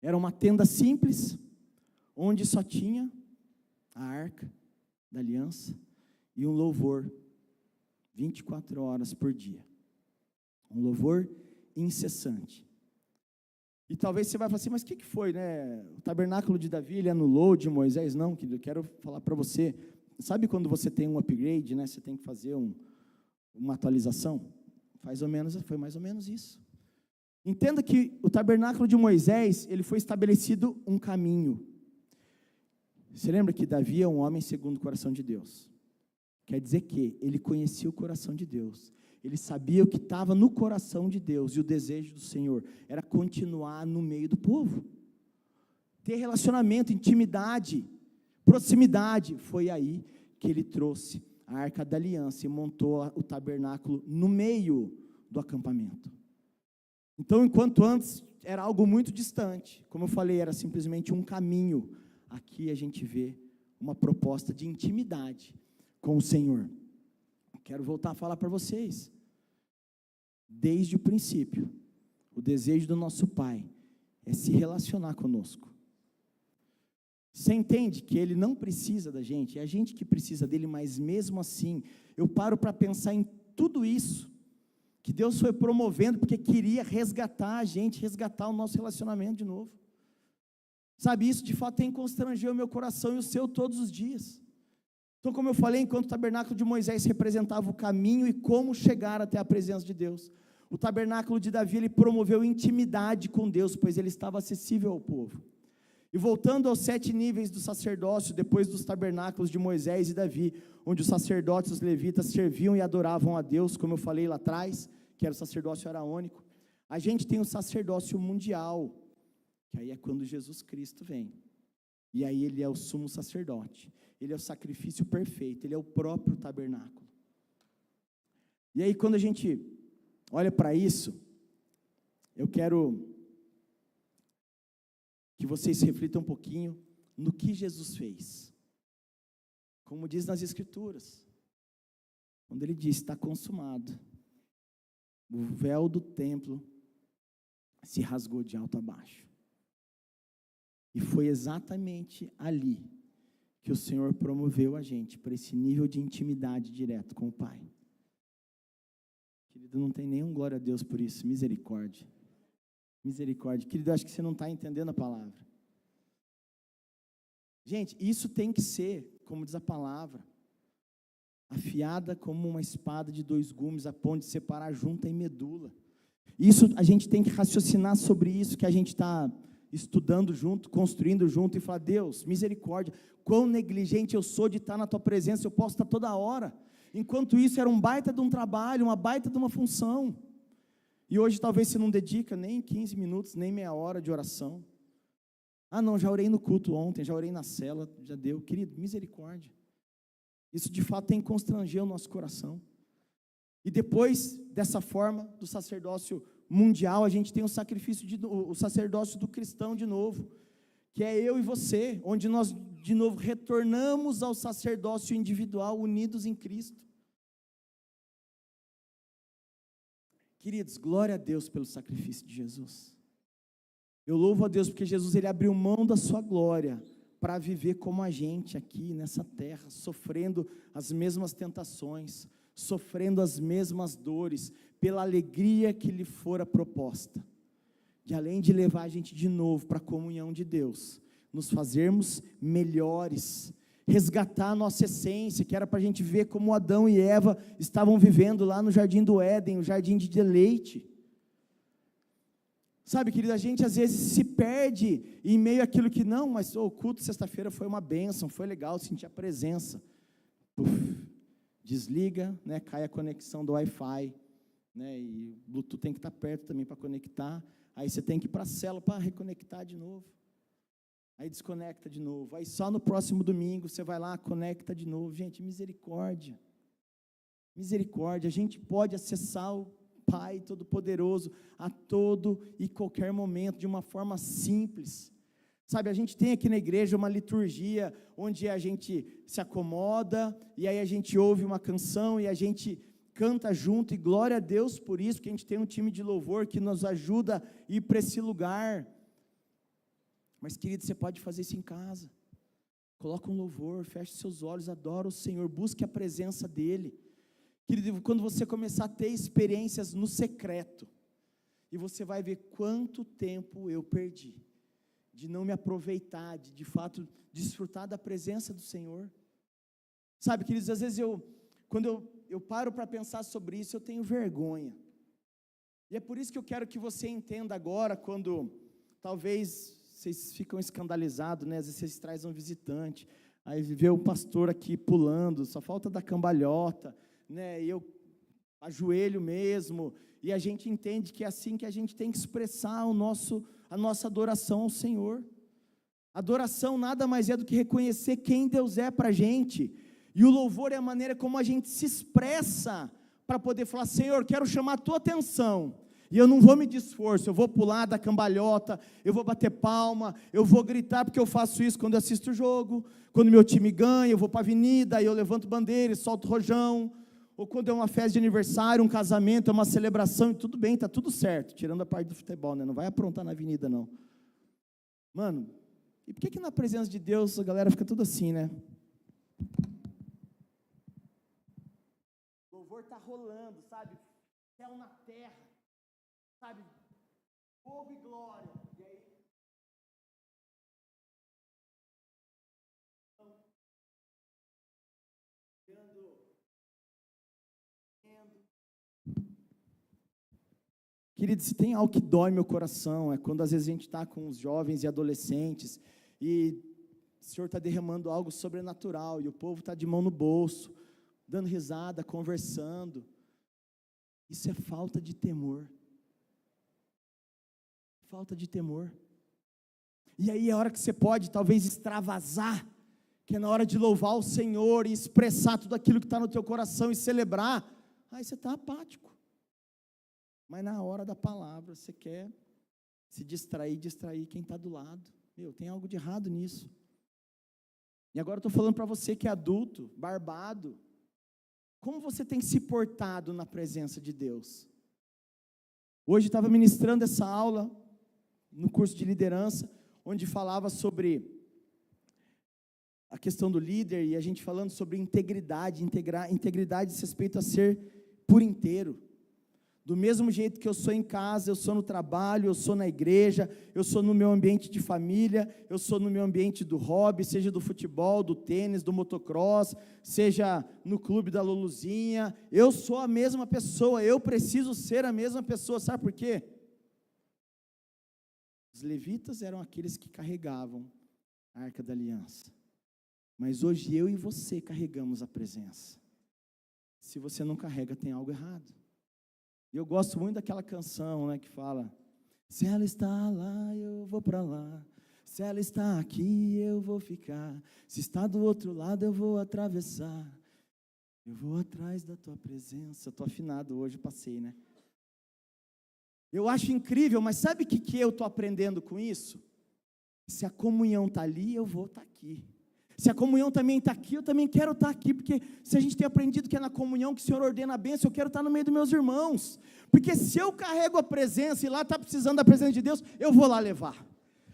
Era uma tenda simples, onde só tinha a arca da aliança e um louvor 24 horas por dia, um louvor incessante. E talvez você vai falar assim, mas o que foi, né? O tabernáculo de Davi, ele anulou de Moisés? Não, querido, eu quero falar para você, sabe quando você tem um upgrade, né? Você tem que fazer uma atualização? Foi mais ou menos isso. Entenda que o tabernáculo de Moisés, ele foi estabelecido um caminho. Você lembra que Davi é um homem segundo o coração de Deus? Quer dizer que ele conhecia o coração de Deus. Ele sabia o que estava no coração de Deus, e o desejo do Senhor era continuar no meio do povo, ter relacionamento, intimidade, proximidade. Foi aí que ele trouxe a arca da aliança e montou o tabernáculo no meio do acampamento. Então, enquanto antes era algo muito distante, como eu falei, era simplesmente um caminho, aqui a gente vê uma proposta de intimidade com o Senhor. Quero voltar a falar para vocês. Desde o princípio, o desejo do nosso Pai é se relacionar conosco. Você entende que Ele não precisa da gente, é a gente que precisa dEle, mas mesmo assim, eu paro para pensar em tudo isso, que Deus foi promovendo, porque queria resgatar a gente, resgatar o nosso relacionamento de novo. Sabe, isso de fato tem que constranger o meu coração e o seu todos os dias. Então, como eu falei, enquanto o tabernáculo de Moisés representava o caminho e como chegar até a presença de Deus, o tabernáculo de Davi, ele promoveu intimidade com Deus, pois ele estava acessível ao povo. E voltando aos 7 níveis do sacerdócio, depois dos tabernáculos de Moisés e Davi, onde os sacerdotes e os levitas serviam e adoravam a Deus, como eu falei lá atrás, que era o sacerdócio araônico, a gente tem o sacerdócio mundial, que aí é quando Jesus Cristo vem. E aí ele é o sumo sacerdote, ele é o sacrifício perfeito, ele é o próprio tabernáculo. E aí quando a gente olha para isso, eu quero que vocês reflitam um pouquinho no que Jesus fez. Como diz nas Escrituras, quando ele diz, está consumado, o véu do templo se rasgou de alto a baixo. E foi exatamente ali que o Senhor promoveu a gente para esse nível de intimidade direto com o Pai. Querido, não tem nenhum glória a Deus por isso, misericórdia. Misericórdia. Querido, acho que você não está entendendo a palavra. Gente, isso tem que ser, como diz a palavra, afiada como uma espada de 2 gumes, a ponto de separar junta e medula. Isso, a gente tem que raciocinar sobre isso que a gente está estudando junto, construindo junto, e falar, Deus, misericórdia, quão negligente eu sou de estar na tua presença, eu posso estar toda hora. Enquanto isso, era um baita de um trabalho, uma baita de uma função. E hoje talvez você não dedica nem 15 minutos, nem meia hora de oração. Ah não, já orei no culto ontem, já orei na cela, já deu. Querido, misericórdia. Isso de fato tem que constranger o nosso coração. E depois dessa forma do sacerdócio mundial, a gente tem o o sacerdócio do cristão de novo, que é eu e você, onde nós de novo retornamos ao sacerdócio individual, unidos em Cristo. Queridos, glória a Deus pelo sacrifício de Jesus. Eu louvo a Deus porque Jesus, ele abriu mão da sua glória para viver como a gente aqui nessa terra, sofrendo as mesmas tentações, sofrendo as mesmas dores, pela alegria que lhe fora proposta, de além de levar a gente de novo para a comunhão de Deus, nos fazermos melhores, resgatar a nossa essência, que era para a gente ver como Adão e Eva estavam vivendo lá no jardim do Éden, o jardim de deleite. Sabe, querido, a gente às vezes se perde em meio àquilo que não, mas o culto sexta-feira foi uma bênção, foi legal, sentir a presença. Puf, desliga, né, cai a conexão do Wi-Fi, né, e o Bluetooth tem que estar perto também para conectar, aí você tem que ir para a célula para reconectar de novo, aí desconecta de novo, aí só no próximo domingo você vai lá, conecta de novo. Gente, misericórdia, misericórdia, a gente pode acessar o Pai Todo-Poderoso a todo e qualquer momento, de uma forma simples. Sabe, a gente tem aqui na igreja uma liturgia, onde a gente se acomoda, e aí a gente ouve uma canção, e a gente canta junto, e glória a Deus por isso, que a gente tem um time de louvor, que nos ajuda a ir para esse lugar. Mas, querido, você pode fazer isso em casa, coloca um louvor, feche seus olhos, adora o Senhor, busque a presença dEle. Querido, quando você começar a ter experiências no secreto, e você vai ver quanto tempo eu perdi, de não me aproveitar, de fato, desfrutar da presença do Senhor. Sabe, queridos, às vezes quando eu paro para pensar sobre isso, eu tenho vergonha, e é por isso que eu quero que você entenda agora, quando talvez vocês ficam escandalizados, né? Às vezes vocês trazem um visitante, aí vê o pastor aqui pulando, só falta dar cambalhota, né, e eu ajoelho mesmo, e a gente entende que é assim que a gente tem que expressar a nossa adoração ao Senhor. Adoração nada mais é do que reconhecer quem Deus é para a gente, e o louvor é a maneira como a gente se expressa, para poder falar: Senhor, quero chamar a tua atenção, e eu não vou medir esforço, eu vou pular da cambalhota, eu vou bater palma, eu vou gritar, porque eu faço isso quando eu assisto o jogo, quando meu time ganha, eu vou para a avenida, aí eu levanto bandeira e solto rojão, ou quando é uma festa de aniversário, um casamento, é uma celebração, e tudo bem, está tudo certo, tirando a parte do futebol, né? Não vai aprontar na avenida, não. Mano, e por que na presença de Deus a galera fica tudo assim, né? O louvor está rolando, sabe? Céu na terra, sabe? Fogo e glória, e aí... Querido, se tem algo que dói meu coração, é quando às vezes a gente está com os jovens e adolescentes, e o Senhor está derramando algo sobrenatural, e o povo está de mão no bolso, dando risada, conversando. Isso é falta de temor. Falta de temor. E aí é a hora que você pode talvez extravasar, que é na hora de louvar o Senhor, e expressar tudo aquilo que está no teu coração, e celebrar, aí você está apático. Mas na hora da palavra, você quer se distrair quem está do lado. Tem algo de errado nisso. E agora eu estou falando para você que é adulto, barbado, como você tem se portado na presença de Deus? Hoje estava ministrando essa aula, no curso de liderança, onde falava sobre a questão do líder, e a gente falando sobre integridade, integridade diz respeito a ser por inteiro. Do mesmo jeito que eu sou em casa, eu sou no trabalho, eu sou na igreja, eu sou no meu ambiente de família, eu sou no meu ambiente do hobby, seja do futebol, do tênis, do motocross, seja no clube da Luluzinha, eu sou a mesma pessoa, eu preciso ser a mesma pessoa, sabe por quê? Os levitas eram aqueles que carregavam a Arca da Aliança, mas hoje eu e você carregamos a presença. Se você não carrega, tem algo errado. E eu gosto muito daquela canção, né, que fala: se ela está lá, eu vou para lá, se ela está aqui, eu vou ficar, se está do outro lado, eu vou atravessar, eu vou atrás da tua presença. Estou afinado hoje, passei, né? Eu acho incrível, mas sabe o que eu estou aprendendo com isso? Se a comunhão está ali, eu vou estar aqui. Se a comunhão também está aqui, eu também quero estar aqui, porque se a gente tem aprendido que é na comunhão que o Senhor ordena a bênção, eu quero estar no meio dos meus irmãos, porque se eu carrego a presença, e lá está precisando da presença de Deus, eu vou lá levar.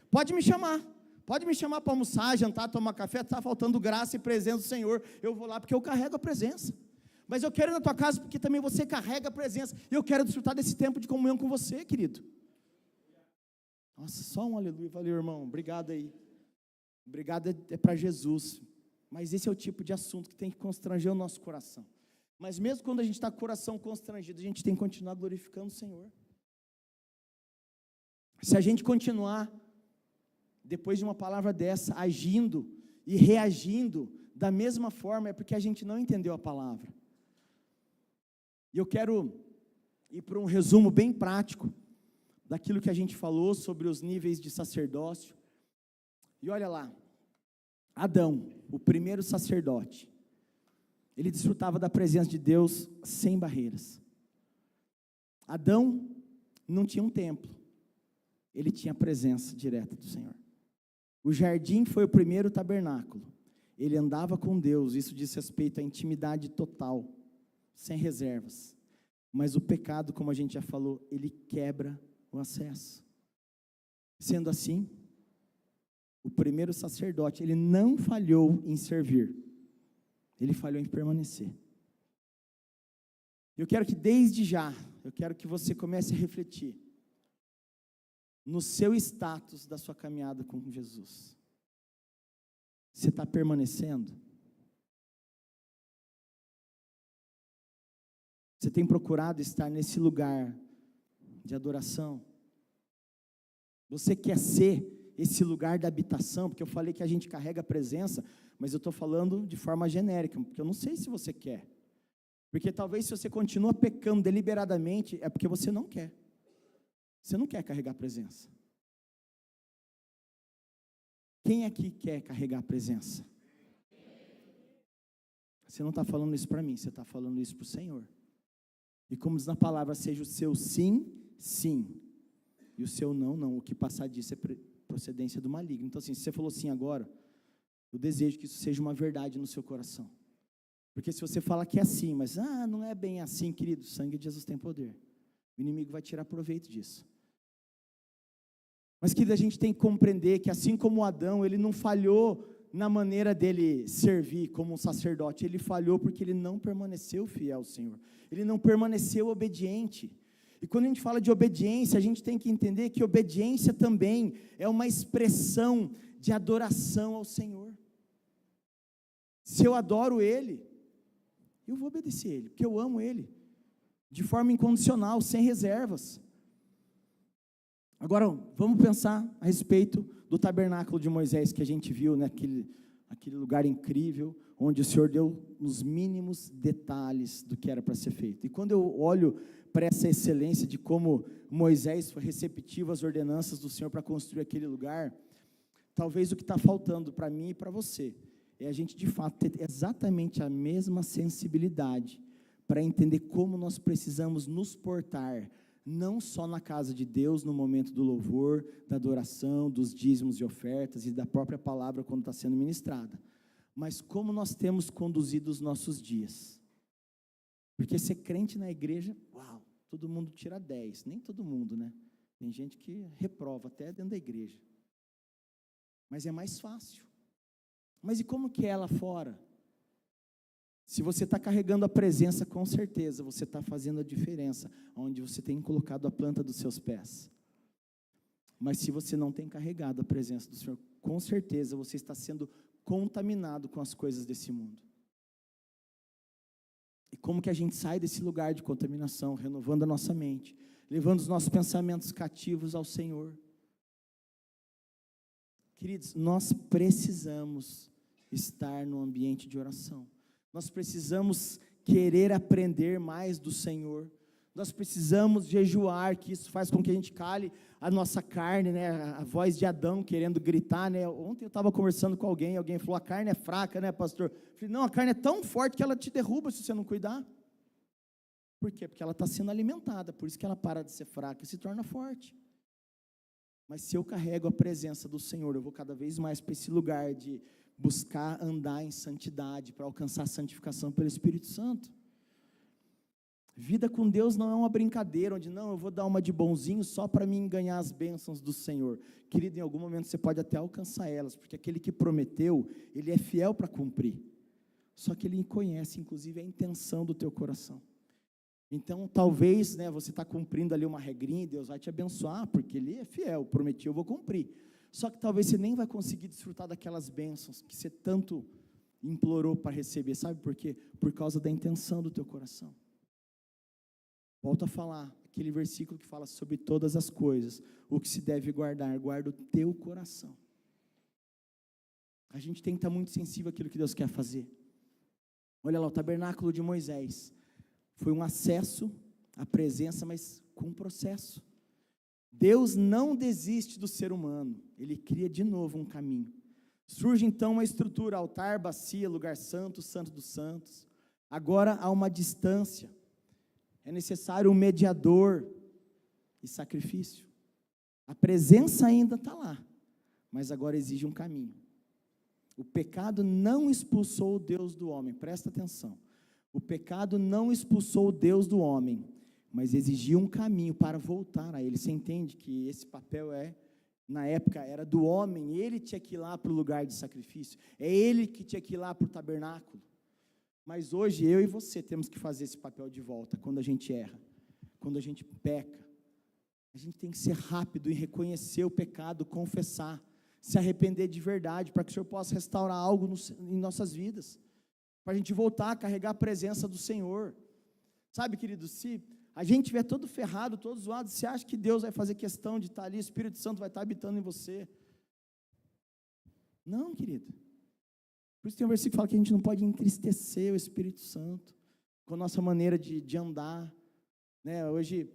Pode me chamar para almoçar, jantar, tomar café, está faltando graça e presença do Senhor, eu vou lá porque eu carrego a presença. Mas eu quero ir na tua casa porque também você carrega a presença. E eu quero desfrutar desse tempo de comunhão com você, querido. Nossa, só um aleluia. Valeu, irmão. Obrigado aí. Obrigado é para Jesus. Mas esse é o tipo de assunto que tem que constranger o nosso coração. Mas mesmo quando a gente está com o coração constrangido, a gente tem que continuar glorificando o Senhor. Se a gente continuar, depois de uma palavra dessa, agindo e reagindo da mesma forma, é porque a gente não entendeu a palavra. E eu quero ir para um resumo bem prático daquilo que a gente falou sobre os níveis de sacerdócio. E olha lá, Adão, o primeiro sacerdote, ele desfrutava da presença de Deus sem barreiras. Adão não tinha um templo, ele tinha a presença direta do Senhor. O jardim foi o primeiro tabernáculo, ele andava com Deus, isso diz respeito à intimidade total, sem reservas. Mas o pecado, como a gente já falou, ele quebra o acesso. Sendo assim, o primeiro sacerdote, ele não falhou em servir, ele falhou em permanecer. Eu quero que desde já, eu quero que você comece a refletir no seu status da sua caminhada com Jesus. Você está permanecendo? Você tem procurado estar nesse lugar de adoração? Você quer ser esse lugar da habitação? Porque eu falei que a gente carrega a presença, mas eu estou falando de forma genérica, porque eu não sei se você quer. Porque talvez se você continua pecando deliberadamente, é porque você não quer. Você não quer carregar a presença. Quem aqui quer carregar a presença? Você não está falando isso para mim, você está falando isso para o Senhor. E como diz na palavra, seja o seu sim, sim, e o seu não, não. O que passar disso é procedência do maligno. Então assim, se você falou sim agora, eu desejo que isso seja uma verdade no seu coração. Porque se você fala que é assim, mas não é bem assim, querido, o sangue de Jesus tem poder. O inimigo vai tirar proveito disso. Mas, querido, a gente tem que compreender que assim como Adão, ele não falhou na maneira dele servir como um sacerdote, ele falhou porque ele não permaneceu fiel ao Senhor, ele não permaneceu obediente. E quando a gente fala de obediência, a gente tem que entender que obediência também é uma expressão de adoração ao Senhor. Se eu adoro Ele, eu vou obedecer Ele, porque eu amo Ele, de forma incondicional, sem reservas. Agora, vamos pensar a respeito do tabernáculo de Moisés, que a gente viu, né, aquele lugar incrível, onde o Senhor deu os mínimos detalhes do que era para ser feito. E quando eu olho para essa excelência de como Moisés foi receptivo às ordenanças do Senhor para construir aquele lugar, talvez o que está faltando para mim e para você, é a gente de fato ter exatamente a mesma sensibilidade para entender como nós precisamos nos portar, não só na casa de Deus, no momento do louvor, da adoração, dos dízimos e ofertas e da própria palavra quando está sendo ministrada, mas como nós temos conduzido os nossos dias. Porque ser crente na igreja, uau, todo mundo tira 10, nem todo mundo, né? Tem gente que reprova até dentro da igreja, mas é mais fácil. Mas e como que é lá fora? Se você está carregando a presença, com certeza, você está fazendo a diferença, onde você tem colocado a planta dos seus pés. Mas se você não tem carregado a presença do Senhor, com certeza você está sendo contaminado com as coisas desse mundo. E como que a gente sai desse lugar de contaminação, renovando a nossa mente, levando os nossos pensamentos cativos ao Senhor? Queridos, nós precisamos estar no ambiente de oração. Nós precisamos querer aprender mais do Senhor. Nós precisamos jejuar, que isso faz com que a gente cale a nossa carne, né? A voz de Adão querendo gritar, né? Ontem eu estava conversando com alguém falou, a carne é fraca, né, pastor? Eu falei, não, a carne é tão forte que ela te derruba se você não cuidar. Por quê? Porque ela está sendo alimentada, por isso que ela para de ser fraca e se torna forte. Mas se eu carrego a presença do Senhor, eu vou cada vez mais para esse lugar de buscar andar em santidade, para alcançar a santificação pelo Espírito Santo. Vida com Deus não é uma brincadeira, onde não, eu vou dar uma de bonzinho só para mim ganhar as bênçãos do Senhor. Querido, em algum momento você pode até alcançar elas, porque aquele que prometeu, ele é fiel para cumprir. Só que Ele conhece, inclusive, a intenção do teu coração. Então, talvez, né, você está cumprindo ali uma regrinha, e Deus vai te abençoar, porque Ele é fiel, prometi, eu vou cumprir. Só que talvez você nem vai conseguir desfrutar daquelas bênçãos que você tanto implorou para receber, sabe por quê? Por causa da intenção do teu coração. Volto a falar, aquele versículo que fala sobre todas as coisas, o que se deve guardar, guarda o teu coração. A gente tem que estar muito sensível àquilo que Deus quer fazer. Olha lá, o tabernáculo de Moisés, foi um acesso à presença, mas com um processo. Deus não desiste do ser humano, Ele cria de novo um caminho. Surge então uma estrutura, altar, bacia, lugar santo, santo dos santos. Agora há uma distância, é necessário um mediador e sacrifício. A presença ainda está lá, mas agora exige um caminho. O pecado não expulsou o Deus do homem, presta atenção. O pecado não expulsou o Deus do homem, mas exigia um caminho para voltar a Ele. Você entende que esse papel na época, era do homem, ele tinha que ir lá para o lugar de sacrifício, é ele que tinha que ir lá para o tabernáculo. Mas hoje, eu e você temos que fazer esse papel de volta, quando a gente erra, quando a gente peca. A gente tem que ser rápido em reconhecer o pecado, confessar, se arrepender de verdade, para que o Senhor possa restaurar algo em nossas vidas, para a gente voltar a carregar a presença do Senhor. Sabe, querido, se a gente estiver todo ferrado, todo zoado, você acha que Deus vai fazer questão de estar ali, o Espírito Santo vai estar habitando em você? Não, querido. Por isso tem um versículo que fala que a gente não pode entristecer o Espírito Santo com a nossa maneira de andar. Né? Hoje,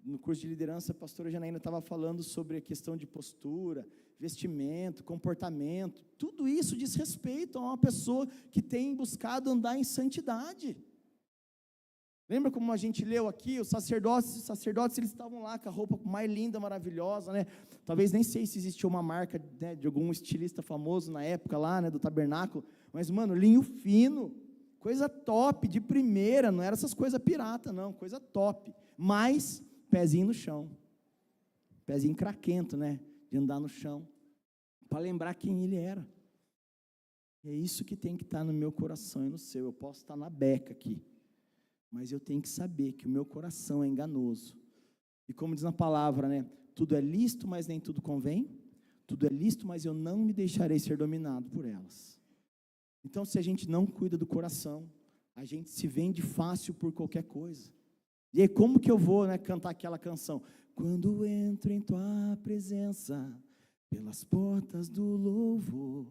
no curso de liderança, a pastora Janaína estava falando sobre a questão de postura, vestimento, comportamento. Tudo isso diz respeito a uma pessoa que tem buscado andar em santidade. Lembra como a gente leu aqui, os sacerdotes eles estavam lá com a roupa mais linda, maravilhosa, né? Talvez nem sei se existia uma marca, né, de algum estilista famoso na época lá, né, do tabernáculo, mas, mano, linho fino, coisa top, de primeira, não era essas coisas pirata, não, coisa top, mas pezinho no chão, pezinho craquento, né, de andar no chão, para lembrar quem ele era. É isso que tem que estar no meu coração e no seu. Eu posso estar na beca aqui, mas eu tenho que saber que o meu coração é enganoso. E como diz na palavra, né? Tudo é lícito, mas nem tudo convém. Tudo é lícito, mas eu não me deixarei ser dominado por elas. Então, se a gente não cuida do coração, a gente se vende fácil por qualquer coisa. E aí, como que eu vou, né, cantar aquela canção? Quando entro em tua presença, pelas portas do louvor,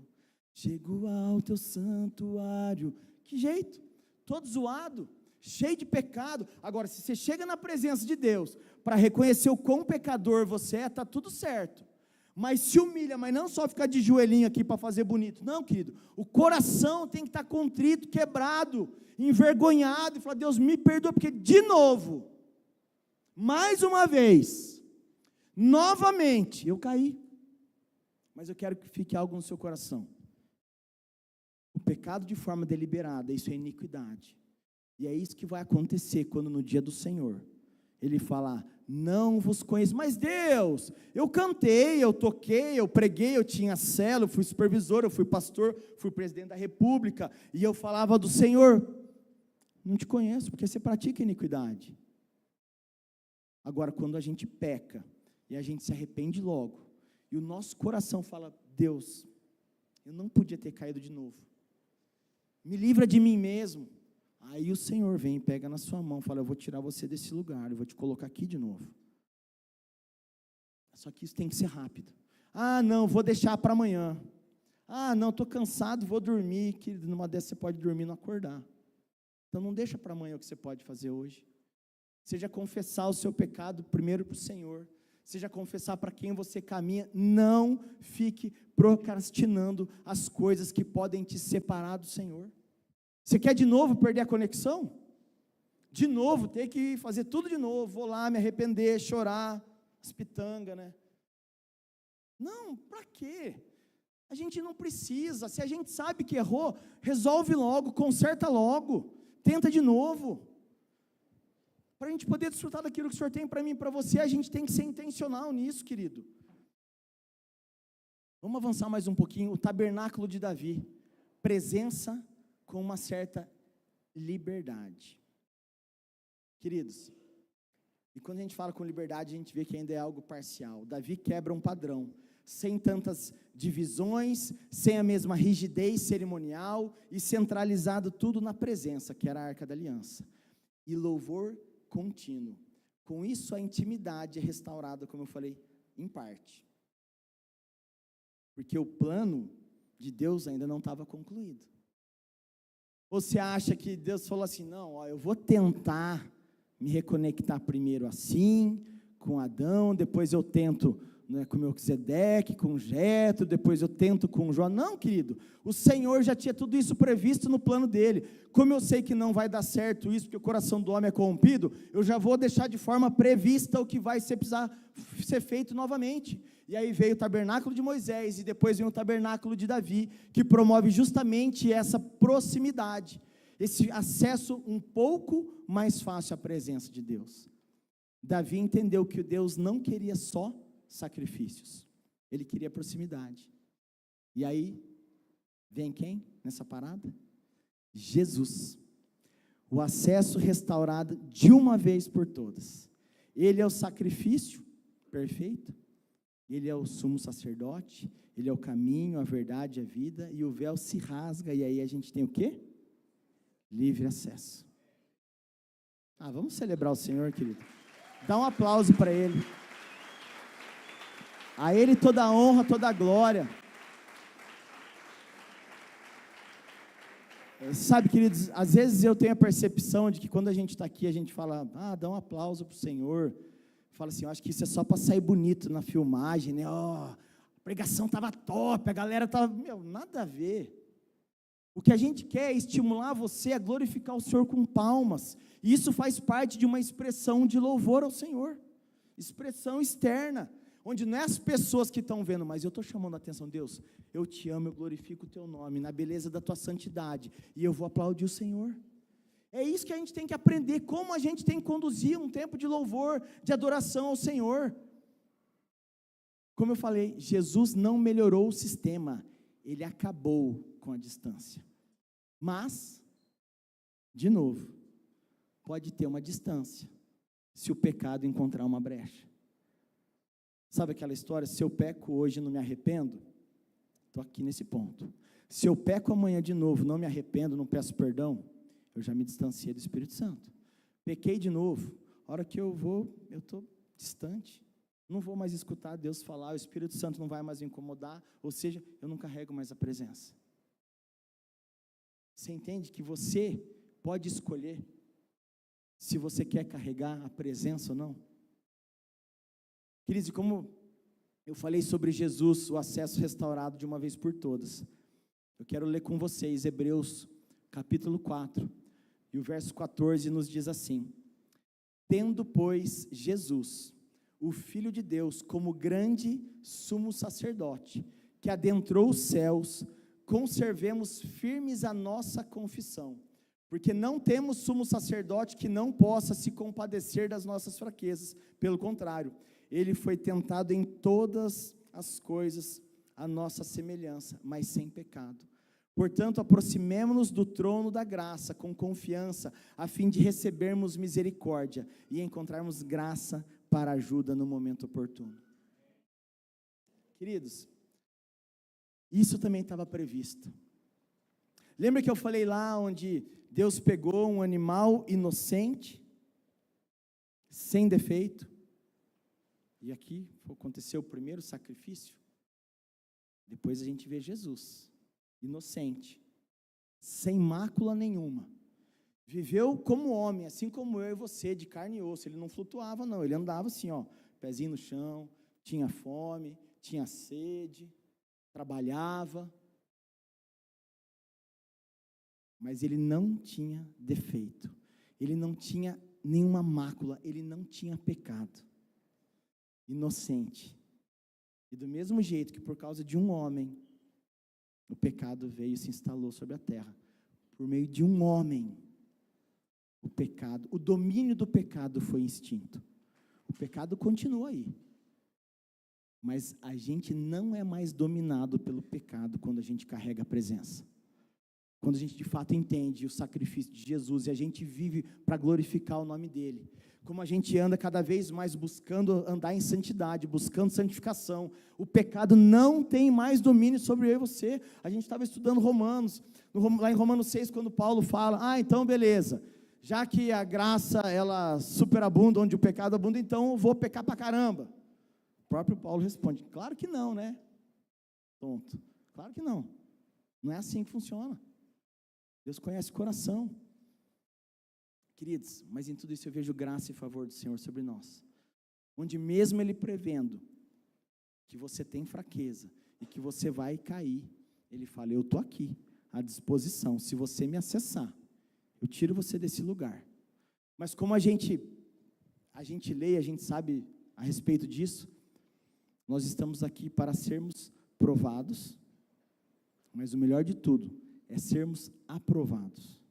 chego ao teu santuário. Que jeito? Todo zoado, cheio de pecado. Agora, se você chega na presença de Deus para reconhecer o quão pecador você é, está tudo certo. Mas se humilha, mas não só ficar de joelhinho aqui para fazer bonito. Não, querido, o coração tem que estar contrito, quebrado, envergonhado, e falar: Deus, me perdoa, porque de novo, mais uma vez, novamente, eu caí. Mas eu quero que fique algo no seu coração. O pecado de forma deliberada, isso é iniquidade. E é isso que vai acontecer quando no dia do Senhor, Ele falar: não vos conheço. Mas Deus, eu cantei, eu toquei, eu preguei, eu tinha célula, eu fui supervisor, eu fui pastor, fui presidente da república, e eu falava do Senhor. Não te conheço, porque você pratica iniquidade. Agora, quando a gente peca, e a gente se arrepende logo, e o nosso coração fala: Deus, eu não podia ter caído de novo, me livra de mim mesmo. Aí o Senhor vem e pega na sua mão e fala: eu vou tirar você desse lugar, eu vou te colocar aqui de novo. Só que isso tem que ser rápido. Ah, não, vou deixar para amanhã. Ah, não, estou cansado, vou dormir. Que numa dessas você pode dormir e não acordar. Então não deixa para amanhã o que você pode fazer hoje. Seja confessar o seu pecado primeiro para o Senhor. Seja confessar para quem você caminha. Não fique procrastinando as coisas que podem te separar do Senhor. Você quer de novo perder a conexão? De novo, ter que fazer tudo de novo, vou lá me arrepender, chorar, as pitangas, né? Não, para quê? A gente não precisa. Se a gente sabe que errou, resolve logo, conserta logo, tenta de novo. Para a gente poder desfrutar daquilo que o Senhor tem para mim e para você, a gente tem que ser intencional nisso, querido. Vamos avançar mais um pouquinho. O tabernáculo de Davi, presença com uma certa liberdade. Queridos, e quando a gente fala com liberdade, a gente vê que ainda é algo parcial. Davi quebra um padrão, sem tantas divisões, sem a mesma rigidez cerimonial e centralizado tudo na presença, que era a Arca da Aliança. E louvor contínuo. Com isso, a intimidade é restaurada, como eu falei, em parte. Porque o plano de Deus ainda não estava concluído. Você acha que Deus falou assim, não, ó, eu vou tentar me reconectar primeiro assim, com Adão, depois eu tento, né, com Melquisedeque, com Jetro, depois eu tento com Jó. Não, querido, o Senhor já tinha tudo isso previsto no plano dele. Como eu sei que não vai dar certo isso, porque o coração do homem é corrompido, eu já vou deixar de forma prevista o que vai precisar ser feito novamente. E aí veio o tabernáculo de Moisés, e depois vem o tabernáculo de Davi, que promove justamente essa proximidade, esse acesso um pouco mais fácil à presença de Deus. Davi entendeu que Deus não queria só sacrifícios, ele queria proximidade. E aí, vem quem nessa parada? Jesus. O acesso restaurado de uma vez por todas. Ele é o sacrifício perfeito, ele é o sumo sacerdote, ele é o caminho, a verdade, a vida, e o véu se rasga, e aí a gente tem o quê? Livre acesso. Vamos celebrar o Senhor, querido. Dá um aplauso para Ele. A Ele toda a honra, toda a glória. Sabe, queridos, às vezes eu tenho a percepção de que quando a gente está aqui, a gente fala, dá um aplauso para o Senhor. Fala assim, eu acho que isso é só para sair bonito na filmagem, né? A pregação estava top, a galera estava, nada a ver. O que a gente quer é estimular você a glorificar o Senhor com palmas, e isso faz parte de uma expressão de louvor ao Senhor, expressão externa, onde não é as pessoas que estão vendo, mas eu estou chamando a atenção, Deus, eu te amo, eu glorifico o teu nome, na beleza da tua santidade, e eu vou aplaudir o Senhor. É isso que a gente tem que aprender, como a gente tem que conduzir um tempo de louvor, de adoração ao Senhor. Como eu falei, Jesus não melhorou o sistema, ele acabou com a distância. Mas, de novo, pode ter uma distância, se o pecado encontrar uma brecha. Sabe aquela história, se eu peco hoje e não me arrependo? Estou aqui nesse ponto. Se eu peco amanhã de novo, não me arrependo, não peço perdão, eu já me distanciei do Espírito Santo. Pequei de novo, a hora que eu vou, eu estou distante. Não vou mais escutar Deus falar, o Espírito Santo não vai mais me incomodar, ou seja, eu não carrego mais a presença. Você entende que você pode escolher se você quer carregar a presença ou não? Queridos, como eu falei sobre Jesus, o acesso restaurado de uma vez por todas, eu quero ler com vocês Hebreus capítulo 4, e o verso 14 nos diz assim: tendo, pois, Jesus, o Filho de Deus, como grande sumo sacerdote, que adentrou os céus, conservemos firmes a nossa confissão, porque não temos sumo sacerdote que não possa se compadecer das nossas fraquezas, pelo contrário, ele foi tentado em todas as coisas, a nossa semelhança, mas sem pecado. Portanto, aproximemo-nos do trono da graça com confiança, a fim de recebermos misericórdia e encontrarmos graça para ajuda no momento oportuno. Queridos, isso também estava previsto. Lembra que eu falei lá onde Deus pegou um animal inocente, sem defeito, e aqui aconteceu o primeiro sacrifício? Depois a gente vê Jesus, inocente, sem mácula nenhuma, viveu como homem, assim como eu e você, de carne e osso. Ele não flutuava não, ele andava assim, pezinho no chão, tinha fome, tinha sede, trabalhava, mas ele não tinha defeito, ele não tinha nenhuma mácula, ele não tinha pecado, inocente. E do mesmo jeito que por causa de um homem, o pecado veio e se instalou sobre a terra, por meio de um homem, o pecado, o domínio do pecado foi extinto. O pecado continua aí, mas a gente não é mais dominado pelo pecado quando a gente carrega a presença. Quando a gente de fato entende o sacrifício de Jesus e a gente vive para glorificar o nome dEle. Como a gente anda cada vez mais buscando andar em santidade, buscando santificação. O pecado não tem mais domínio sobre eu e você. A gente estava estudando Romanos, lá em Romanos 6, quando Paulo fala, então beleza, já que a graça, ela superabunda onde o pecado abunda, então eu vou pecar pra caramba. O próprio Paulo responde, claro que não, né? Tonto, claro que não. Não é assim que funciona. Deus conhece o coração. Queridos, mas em tudo isso eu vejo graça e favor do Senhor sobre nós. Onde mesmo Ele prevendo que você tem fraqueza e que você vai cair, Ele fala, eu estou aqui, à disposição. Se você me acessar, eu tiro você desse lugar. Mas como a gente lê, a gente sabe a respeito disso, nós estamos aqui para sermos provados, mas o melhor de tudo é sermos aprovados.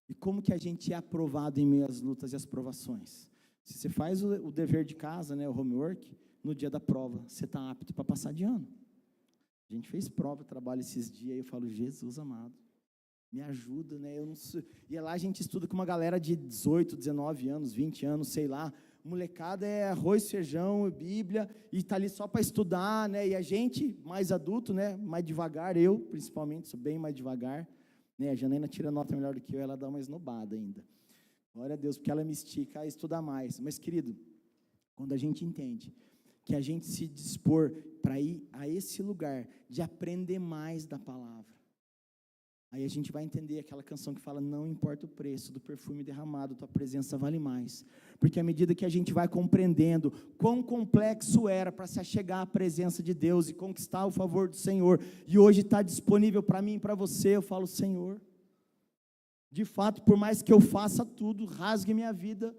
E como que a gente é aprovado em meio às lutas e às provações? Se você faz o dever de casa, né, o homework, no dia da prova, você está apto para passar de ano. A gente fez prova, trabalho esses dias, e eu falo, Jesus amado, me ajuda, né? Eu não sei. E lá a gente estuda com uma galera de 18, 19 anos, 20 anos, sei lá. Molecada é arroz, feijão, Bíblia, e está ali só para estudar, né? E a gente, mais adulto, né? Mais devagar, eu principalmente, sou bem mais devagar. A Janaína tira nota melhor do que eu, ela dá uma esnobada ainda. Glória a Deus, porque ela me estica a estudar mais. Mas, querido, quando a gente entende que a gente se dispor para ir a esse lugar de aprender mais da palavra, aí a gente vai entender aquela canção que fala, não importa o preço do perfume derramado, tua presença vale mais. Porque à medida que a gente vai compreendendo quão complexo era para se achegar à presença de Deus e conquistar o favor do Senhor, e hoje está disponível para mim e para você, eu falo, Senhor, de fato, por mais que eu faça tudo, rasgue minha vida,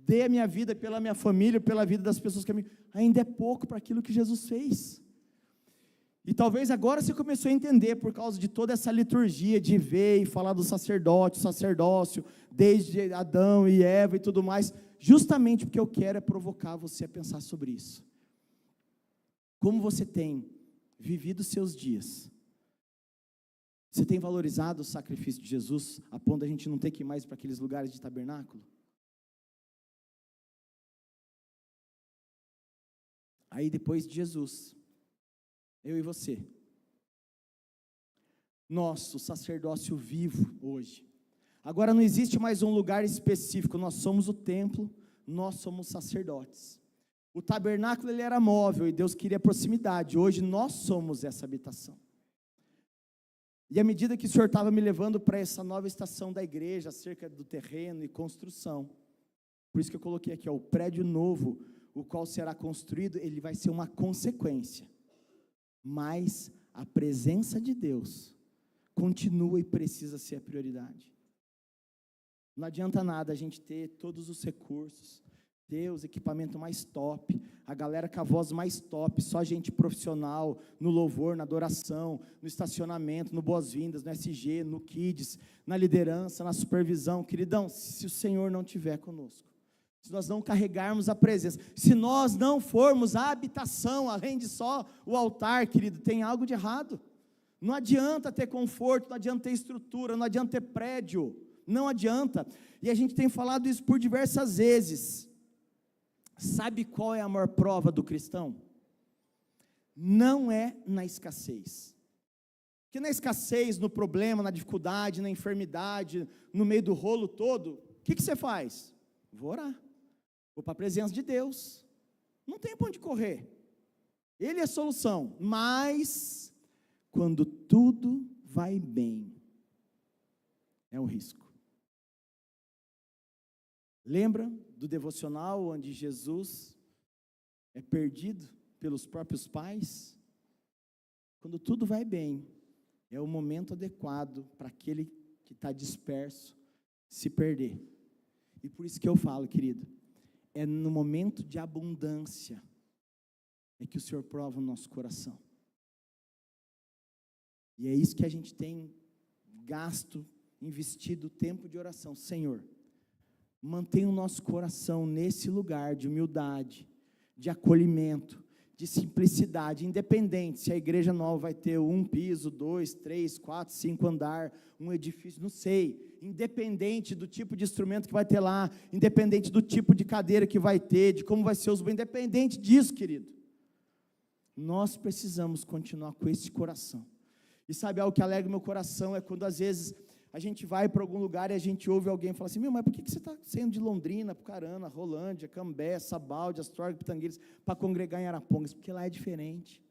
dê a minha vida pela minha família, pela vida das pessoas que ainda é pouco para aquilo que Jesus fez. E talvez agora você começou a entender, por causa de toda essa liturgia de ver e falar do sacerdócio, desde Adão e Eva e tudo mais, justamente porque eu quero é provocar você a pensar sobre isso. Como você tem vivido os seus dias? Você tem valorizado o sacrifício de Jesus, a ponto de a gente não ter que ir mais para aqueles lugares de tabernáculo? Aí depois de Jesus, eu e você, nosso sacerdócio vivo hoje, agora não existe mais um lugar específico, nós somos o templo, nós somos sacerdotes. O tabernáculo ele era móvel e Deus queria proximidade, hoje nós somos essa habitação. E à medida que o Senhor estava me levando para essa nova estação da igreja, acerca do terreno e construção, por isso que eu coloquei aqui, o prédio novo, o qual será construído, ele vai ser uma consequência. Mas a presença de Deus continua e precisa ser a prioridade. Não adianta nada a gente ter todos os recursos, ter os equipamentos mais top, a galera com a voz mais top, só gente profissional, no louvor, na adoração, no estacionamento, no boas-vindas, no SG, no Kids, na liderança, na supervisão. Queridão, se o Senhor não estiver conosco, se nós não carregarmos a presença, se nós não formos a habitação, além de só o altar, querido, tem algo de errado. Não adianta ter conforto, não adianta ter estrutura, não adianta ter prédio, não adianta. E a gente tem falado isso por diversas vezes. Sabe qual é a maior prova do cristão? Não é na escassez. Porque na escassez, no problema, na dificuldade, na enfermidade, no meio do rolo todo, o que você faz? Vou orar. Vou para a presença de Deus, não tem para onde correr, Ele é a solução, mas, quando tudo vai bem, é um risco. Lembra do devocional, onde Jesus é perdido pelos próprios pais? Quando tudo vai bem, é o momento adequado para aquele que está disperso se perder. E por isso que eu falo, querido, é no momento de abundância, é que o Senhor prova o nosso coração. E é isso que a gente tem gasto, investido tempo de oração. Senhor, mantenha o nosso coração nesse lugar de humildade, de acolhimento, de simplicidade, independente se a igreja nova vai ter 1 piso, 2, 3, 4, 5 andar, um edifício, não sei, independente do tipo de instrumento que vai ter lá, independente do tipo de cadeira que vai ter, de como vai ser os banhos, independente disso, querido, nós precisamos continuar com esse coração. E sabe algo que alegra o meu coração, é quando às vezes a gente vai para algum lugar e a gente ouve alguém falar assim, mas por que você está saindo de Londrina, Pucarana, Rolândia, Cambé, Sabaldi, Astorga, Pitangueiras, para congregar em Arapongas? Porque lá é diferente.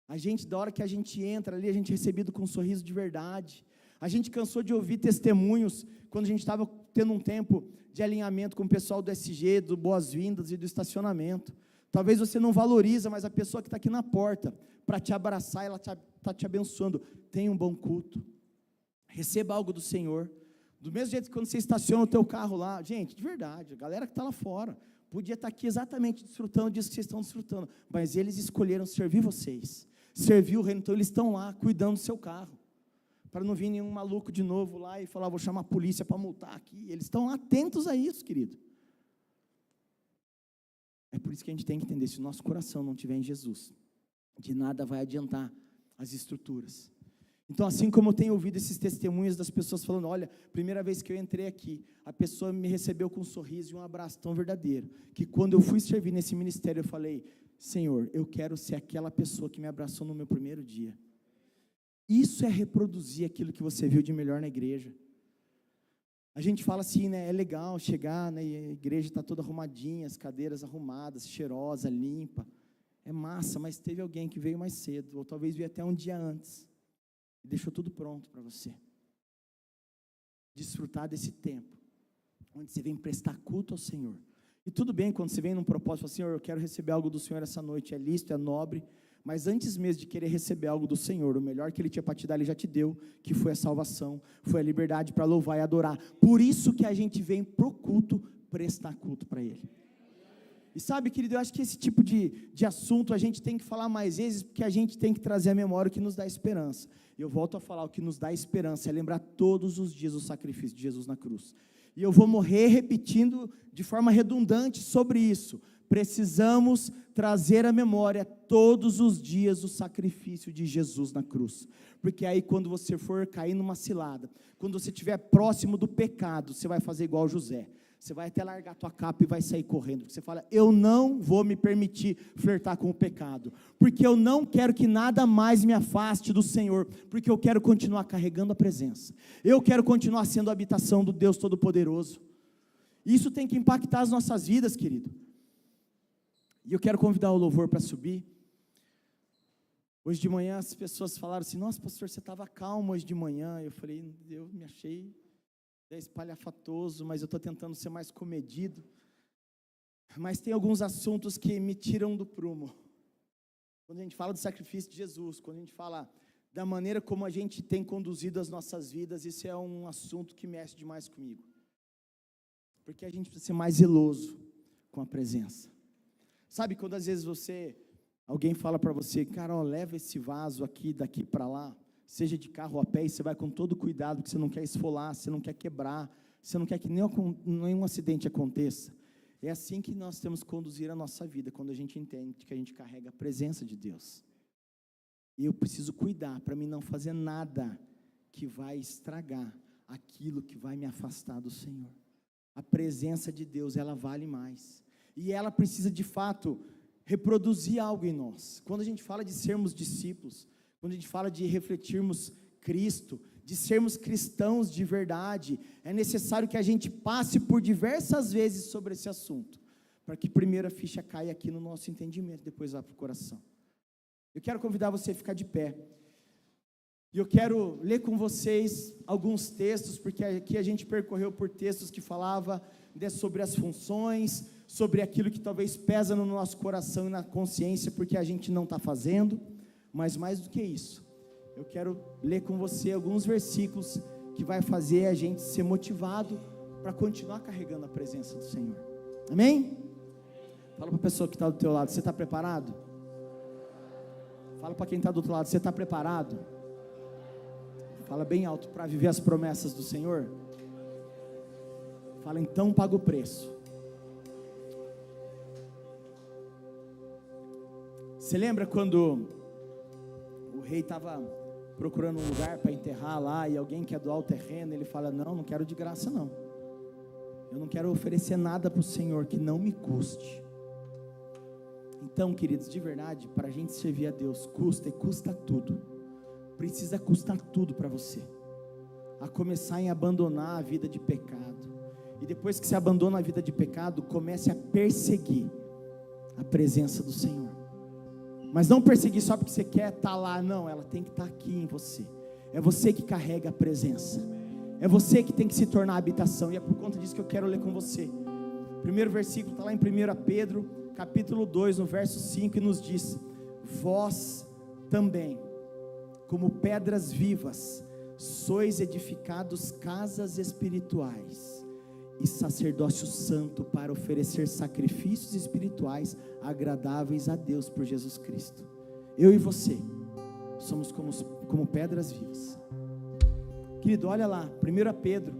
A gente, da hora que a gente entra ali, a gente é recebido com um sorriso de verdade. A gente cansou de ouvir testemunhos, quando a gente estava tendo um tempo de alinhamento com o pessoal do SG, do Boas-Vindas e do estacionamento. Talvez você não valoriza, mas a pessoa que está aqui na porta, para te abraçar, ela está te abençoando. Tenha um bom culto. Receba algo do Senhor, do mesmo jeito que quando você estaciona o teu carro lá, gente, de verdade, a galera que está lá fora, podia estar aqui exatamente desfrutando disso que vocês estão desfrutando, mas eles escolheram servir vocês, servir o reino, então eles estão lá, cuidando do seu carro, para não vir nenhum maluco de novo lá e falar, vou chamar a polícia para multar aqui, eles estão atentos a isso, querido. É por isso que a gente tem que entender, se o nosso coração não estiver em Jesus, de nada vai adiantar as estruturas. Então, assim como eu tenho ouvido esses testemunhos das pessoas falando, olha, primeira vez que eu entrei aqui, a pessoa me recebeu com um sorriso e um abraço tão verdadeiro, que quando eu fui servir nesse ministério, eu falei, Senhor, eu quero ser aquela pessoa que me abraçou no meu primeiro dia. Isso é reproduzir aquilo que você viu de melhor na igreja. A gente fala assim, né, é legal chegar, né, e a igreja está toda arrumadinha, as cadeiras arrumadas, cheirosa, limpa, é massa, mas teve alguém que veio mais cedo, ou talvez veio até um dia antes, e deixou tudo pronto para você. Desfrutar desse tempo, onde você vem prestar culto ao Senhor. E tudo bem quando você vem num propósito, fala, Senhor, eu quero receber algo do Senhor essa noite, é lícito, é nobre, mas antes mesmo de querer receber algo do Senhor, o melhor que Ele tinha para te dar, Ele já te deu, que foi a salvação, foi a liberdade para louvar e adorar. Por isso que a gente vem pro culto, prestar culto para Ele. E sabe, querido, eu acho que esse tipo de assunto a gente tem que falar mais vezes, porque a gente tem que trazer à memória o que nos dá esperança. E eu volto a falar, o que nos dá esperança é lembrar todos os dias o sacrifício de Jesus na cruz. E eu vou morrer repetindo de forma redundante sobre isso. Precisamos trazer à memória todos os dias o sacrifício de Jesus na cruz. Porque aí quando você for cair numa cilada, quando você estiver próximo do pecado, você vai fazer igual José. Você vai até largar a tua capa e vai sair correndo, porque você fala, eu não vou me permitir flertar com o pecado, porque eu não quero que nada mais me afaste do Senhor, porque eu quero continuar carregando a presença, eu quero continuar sendo a habitação do Deus Todo-Poderoso. Isso tem que impactar as nossas vidas, querido. E eu quero convidar o louvor para subir. Hoje de manhã as pessoas falaram assim, nossa pastor, você estava calmo hoje de manhã. Eu falei, eu me achei espalhafatoso, mas eu estou tentando ser mais comedido, mas tem alguns assuntos que me tiram do prumo, quando a gente fala do sacrifício de Jesus, quando a gente fala da maneira como a gente tem conduzido as nossas vidas, isso é um assunto que mexe demais comigo, porque a gente precisa ser mais zeloso com a presença. Sabe quando às vezes alguém fala para você, cara, ó, leva esse vaso aqui, daqui para lá, seja de carro ou a pé, e você vai com todo cuidado, porque você não quer esfolar, você não quer quebrar, você não quer que nenhum acidente aconteça. É assim que nós temos que conduzir a nossa vida, quando a gente entende que a gente carrega a presença de Deus. E eu preciso cuidar, para mim não fazer nada que vai estragar aquilo que vai me afastar do Senhor. A presença de Deus, ela vale mais. E ela precisa, de fato, reproduzir algo em nós. Quando a gente fala de sermos discípulos, quando a gente fala de refletirmos Cristo, de sermos cristãos de verdade, é necessário que a gente passe por diversas vezes sobre esse assunto, para que primeiro a ficha caia aqui no nosso entendimento, depois vá para o coração. Eu quero convidar você a ficar de pé, e eu quero ler com vocês alguns textos, porque aqui a gente percorreu por textos que falava sobre as funções, sobre aquilo que talvez pesa no nosso coração e na consciência, porque a gente não está fazendo. Mas mais do que isso, eu quero ler com você alguns versículos que vai fazer a gente ser motivado para continuar carregando a presença do Senhor. Amém? Fala para a pessoa que está do teu lado, você está preparado? Fala para quem está do outro lado, você está preparado? Fala bem alto, para viver as promessas do Senhor. Fala, então paga o preço. Você lembra quando o rei estava procurando um lugar para enterrar lá, e alguém quer doar o terreno, ele fala, não quero de graça não, eu não quero oferecer nada para o Senhor que não me custe. Então, queridos, de verdade, para a gente servir a Deus, custa, e custa tudo, precisa custar tudo para você, a começar em abandonar a vida de pecado, e depois que você abandona a vida de pecado, comece a perseguir a presença do Senhor. Mas não perseguir só porque você quer estar lá, não, ela tem que estar aqui em você. É você que carrega a presença, é você que tem que se tornar a habitação, e é por conta disso que eu quero ler com você. O primeiro versículo está lá em 1 Pedro, capítulo 2, no verso 5, e nos diz: vós também, como pedras vivas, sois edificados casas espirituais e sacerdócio santo, para oferecer sacrifícios espirituais agradáveis a Deus por Jesus Cristo. Eu e você somos como pedras vivas. Querido, olha lá, 1 Pedro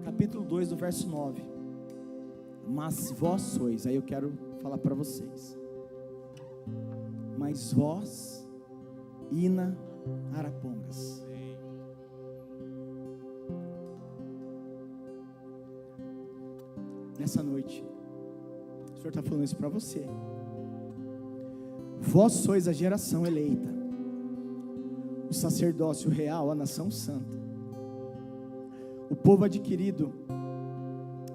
capítulo 2, no verso 9. Mas vós sois, aí eu quero falar para vocês, mas vós, Ina Arapongas, nessa noite, o Senhor está falando isso para você. Vós sois a geração eleita, o sacerdócio real, a nação santa, o povo adquirido,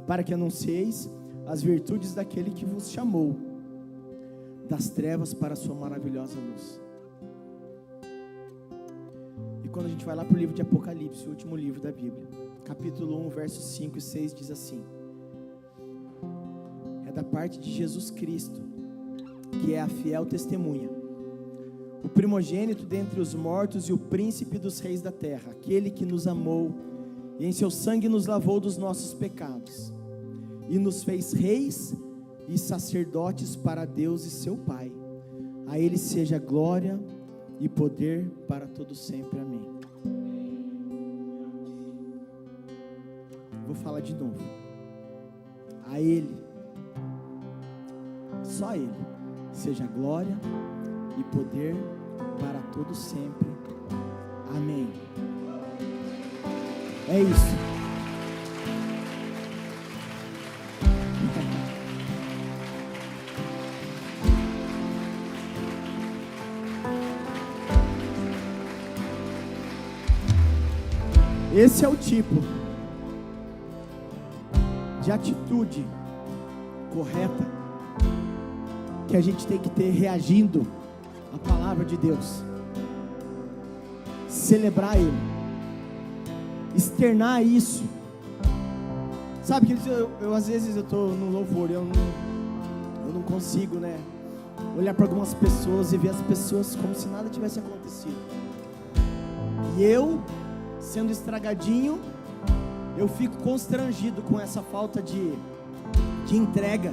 para que anuncieis as virtudes daquele que vos chamou das trevas para a sua maravilhosa luz. E quando a gente vai lá para o livro de Apocalipse, o último livro da Bíblia, capítulo 1, versos 5 e 6, diz assim: da parte de Jesus Cristo, que é a fiel testemunha, o primogênito dentre os mortos e o príncipe dos reis da terra, aquele que nos amou e em seu sangue nos lavou dos nossos pecados e nos fez reis e sacerdotes para Deus e seu Pai. A Ele seja glória e poder para todos sempre. Amém. Vou falar de novo. A Ele, só Ele, seja glória e poder para todos sempre. Amém. É isso. Esse é o tipo de atitude correta que a gente tem que ter reagindo à palavra de Deus. Celebrar Ele, externar isso. Sabe, que eu às vezes eu estou no louvor, eu não consigo, né, olhar para algumas pessoas e ver as pessoas como se nada tivesse acontecido. E eu, sendo estragadinho, eu fico constrangido com essa falta de entrega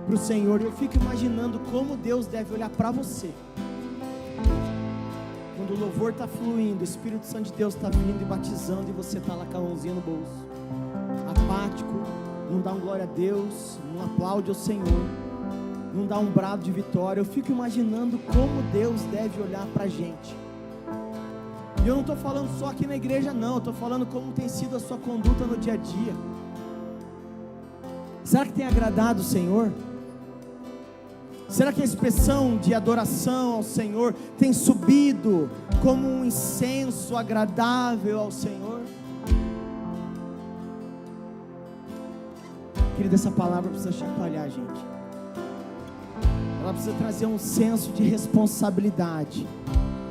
para o Senhor. Eu fico imaginando como Deus deve olhar para você quando o louvor está fluindo, o Espírito Santo de Deus está vindo e batizando, e você está lá com a mãozinha no bolso, apático, não dá um glória a Deus, não aplaude ao Senhor, não dá um brado de vitória. Eu fico imaginando como Deus deve olhar para a gente. E eu não estou falando só aqui na igreja não, eu estou falando como tem sido a sua conduta no dia a dia. Será que tem agradado o Senhor? Será que a expressão de adoração ao Senhor tem subido como um incenso agradável ao Senhor? Querida, essa palavra precisa chacoalhar a gente. Ela precisa trazer um senso de responsabilidade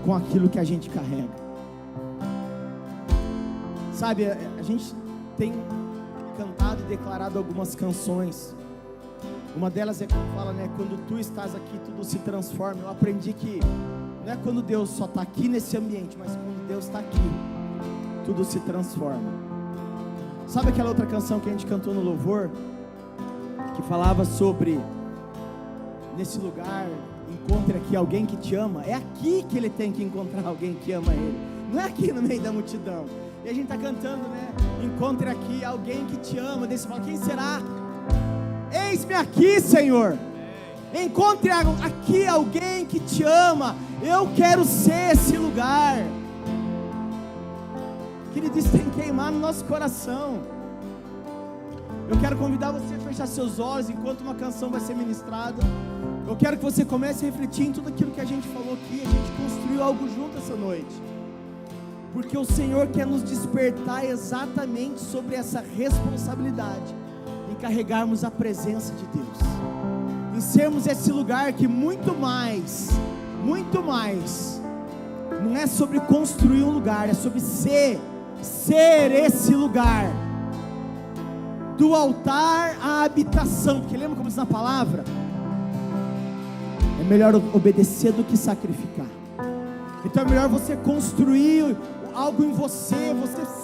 com aquilo que a gente carrega. Sabe, a gente tem cantado e declarado algumas canções. Uma delas é como fala, né? Quando tu estás aqui, tudo se transforma. Eu aprendi que não é quando Deus só está aqui nesse ambiente, mas quando Deus está aqui, tudo se transforma. Sabe aquela outra canção que a gente cantou no louvor, que falava sobre: nesse lugar, encontre aqui alguém que te ama? É aqui que ele tem que encontrar alguém que ama ele, não é aqui no meio da multidão. E a gente está cantando, né? Encontre aqui alguém que te ama. Daí você fala: quem será? Eis-me aqui, Senhor. Encontre aqui alguém que te ama. Eu quero ser esse lugar. Querido, isso tem que queimar no nosso coração. Eu quero convidar você a fechar seus olhos enquanto uma canção vai ser ministrada. Eu quero que você comece a refletir em tudo aquilo que a gente falou aqui. A gente construiu algo junto essa noite, porque o Senhor quer nos despertar exatamente sobre essa responsabilidade em carregarmos a presença de Deus, em sermos esse lugar que muito mais, não é sobre construir um lugar, é sobre ser esse lugar, do altar à habitação, porque lembra como diz na palavra? É melhor obedecer do que sacrificar. Então é melhor você construir algo em você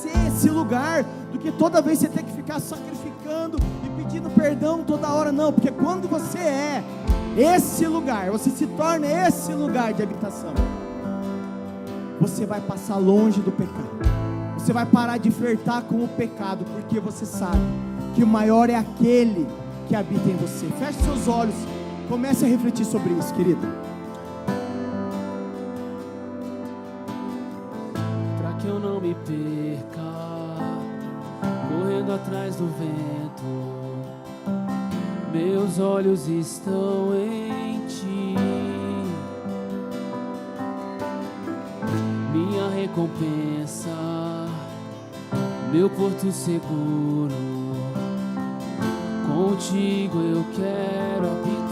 ser esse lugar, do que toda vez você ter que ficar sacrificando e pedindo perdão toda hora. Não, porque quando você é esse lugar, você se torna esse lugar de habitação, você vai passar longe do pecado, você vai parar de flertar com o pecado, porque você sabe que o maior é aquele que habita em você. Feche seus olhos, comece a refletir sobre isso, querido. Para que eu não me perca, correndo atrás do vento, meus olhos estão em ti. Minha recompensa, meu porto seguro, contigo eu quero habitar.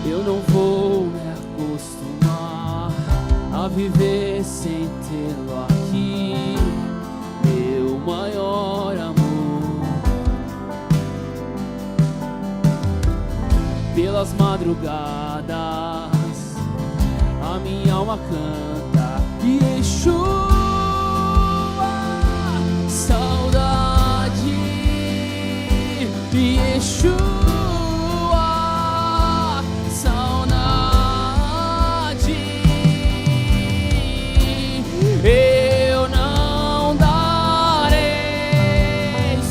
Eu não vou me acostumar a viver sem tê-lo aqui, meu maior amor. Pelas madrugadas a minha alma canta Yeshua. Saudade, Yeshua, saudade. Eu não darei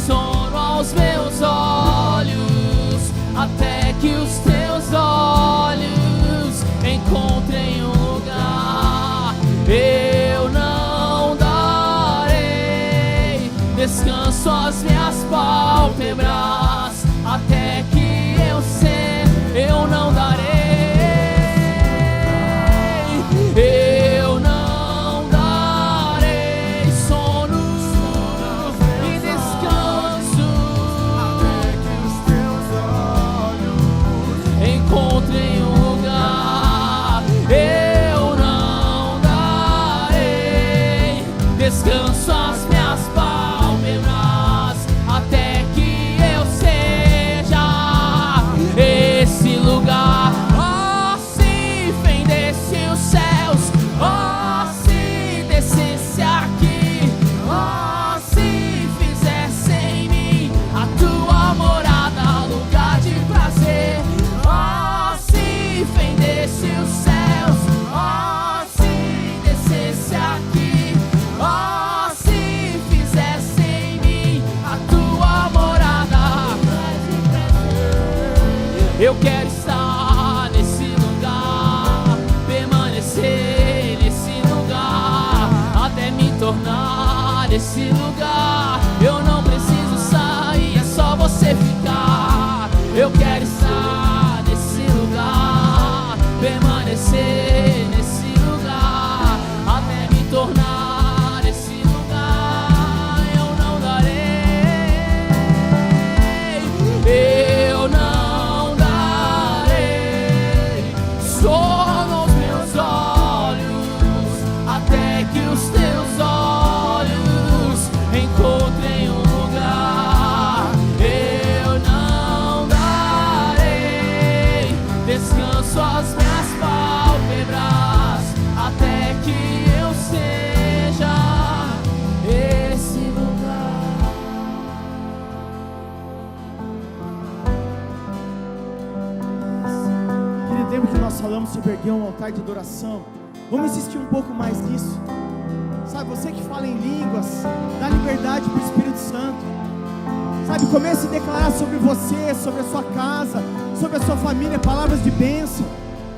sono aos meus olhos, até que os teus olhos encontrem um lugar. Eu não darei descanso às minhas pálpebras, até que eu não darei. Eu não darei sono e descanso, até que os teus olhos encontrem um lugar. Eu não darei descanso às minhas pálpebras, até que eu seja esse lugar. Oh, se fendesse os céus, oh, se descesse aqui, oh, se fizesse em mim a tua morada, lugar de prazer. Oh, se fendesse os céus, oh, se descesse aqui, oh, se fizesse em mim a tua morada. Eu quero estar nesse lugar, permanecer nesse lugar, até me tornar esse lugar. Eu não preciso sair, é só você ficar. Eu quero estar nesse lugar, permanecer nesse lugar, até me tornar esse lugar. Eu não darei, eu não darei sono aos meus olhos, até que os teus olhos encontrem um lugar. Eu não darei descanso às minhas pálpebras, até que eu seja esse lugar. Querido, lembra que nós falamos sobre erguer um altar de adoração? Vamos insistir um pouco mais nisso. Sabe, você que fala em línguas, dá liberdade para o Espírito Santo. Sabe, comece a declarar sobre você, sobre a sua casa, sobre a sua família, palavras de bênção.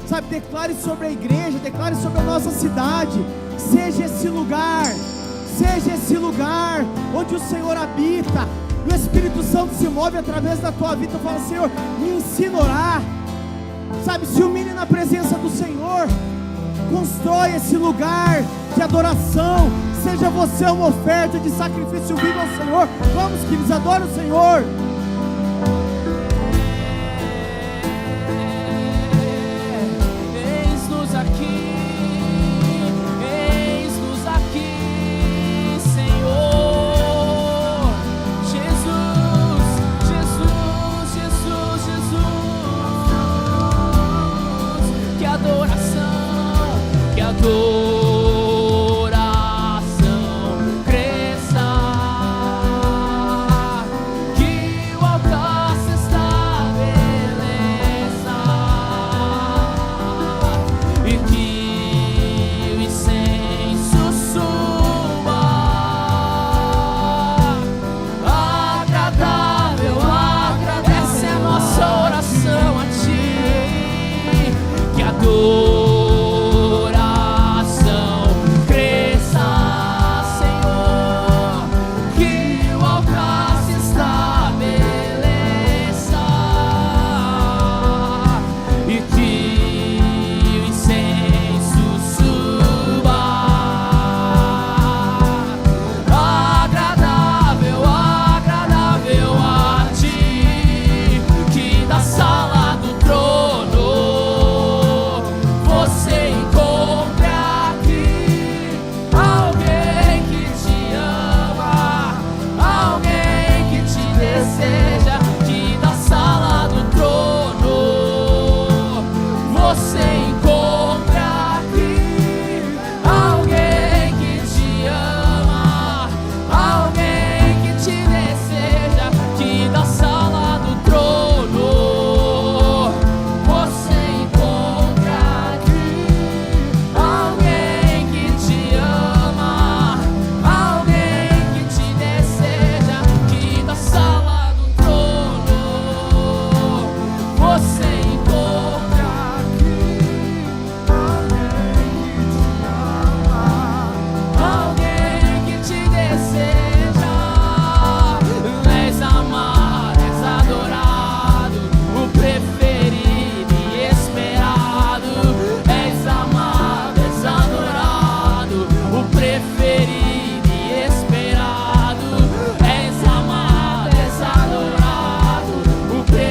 Sabe, declare sobre a igreja, declare sobre a nossa cidade. Seja esse lugar onde o Senhor habita. E o Espírito Santo se move através da tua vida. Fala: Senhor, me ensina a orar. Sabe, se humilhe na presença do Senhor. Constrói esse lugar de adoração. Seja você uma oferta de sacrifício vivo ao Senhor. Vamos, queridos, adora o Senhor. Eis-nos aqui, Senhor. Jesus, Jesus, Jesus, Jesus. Que adoração, que adoração.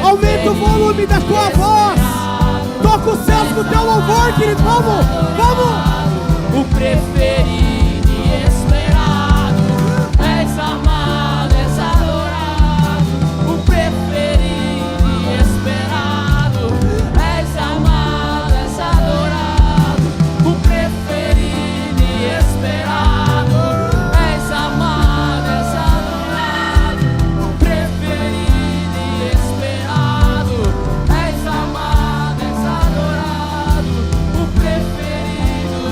Aumenta o volume da tua voz. Toca os céus com o teu louvor, querido. Vamos, vamos. O preferido e esperado. És amado, és adorado. O preferido e esperado. És amado, és adorado. O preferido e esperado. És amado, és adorado. O preferido e esperado. És amado, és adorado. O preferido.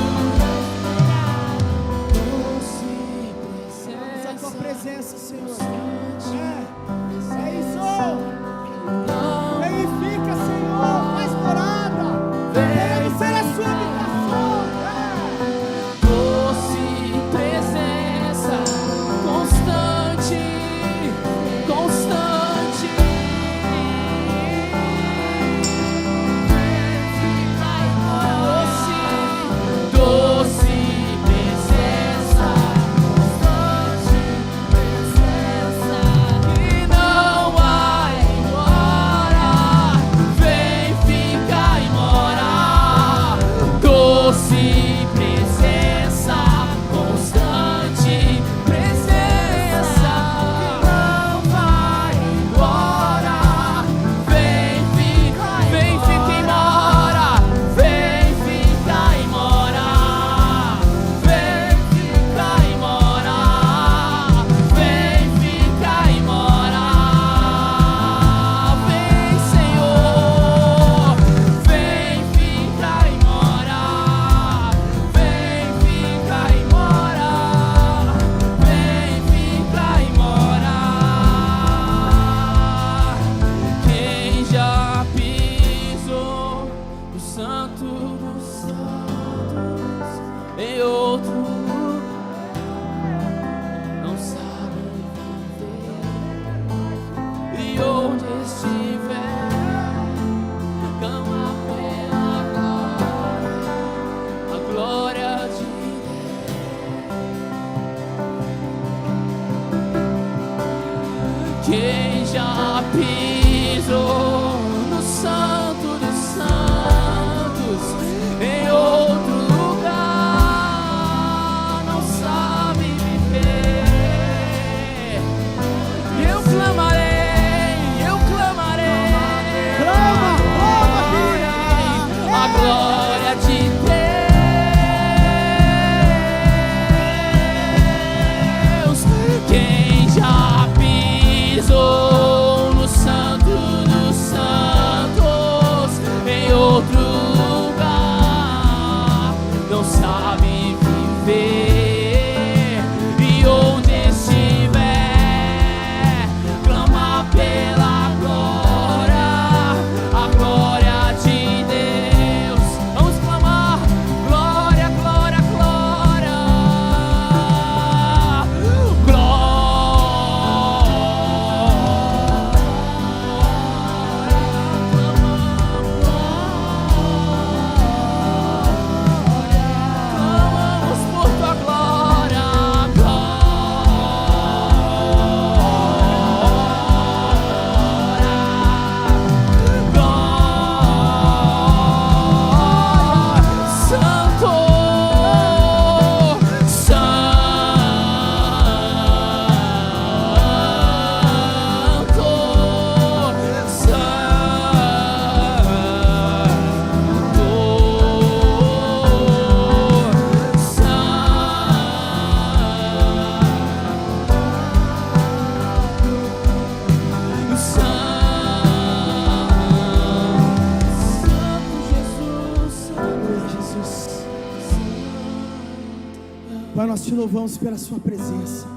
Pai, nós te louvamos pela sua presença,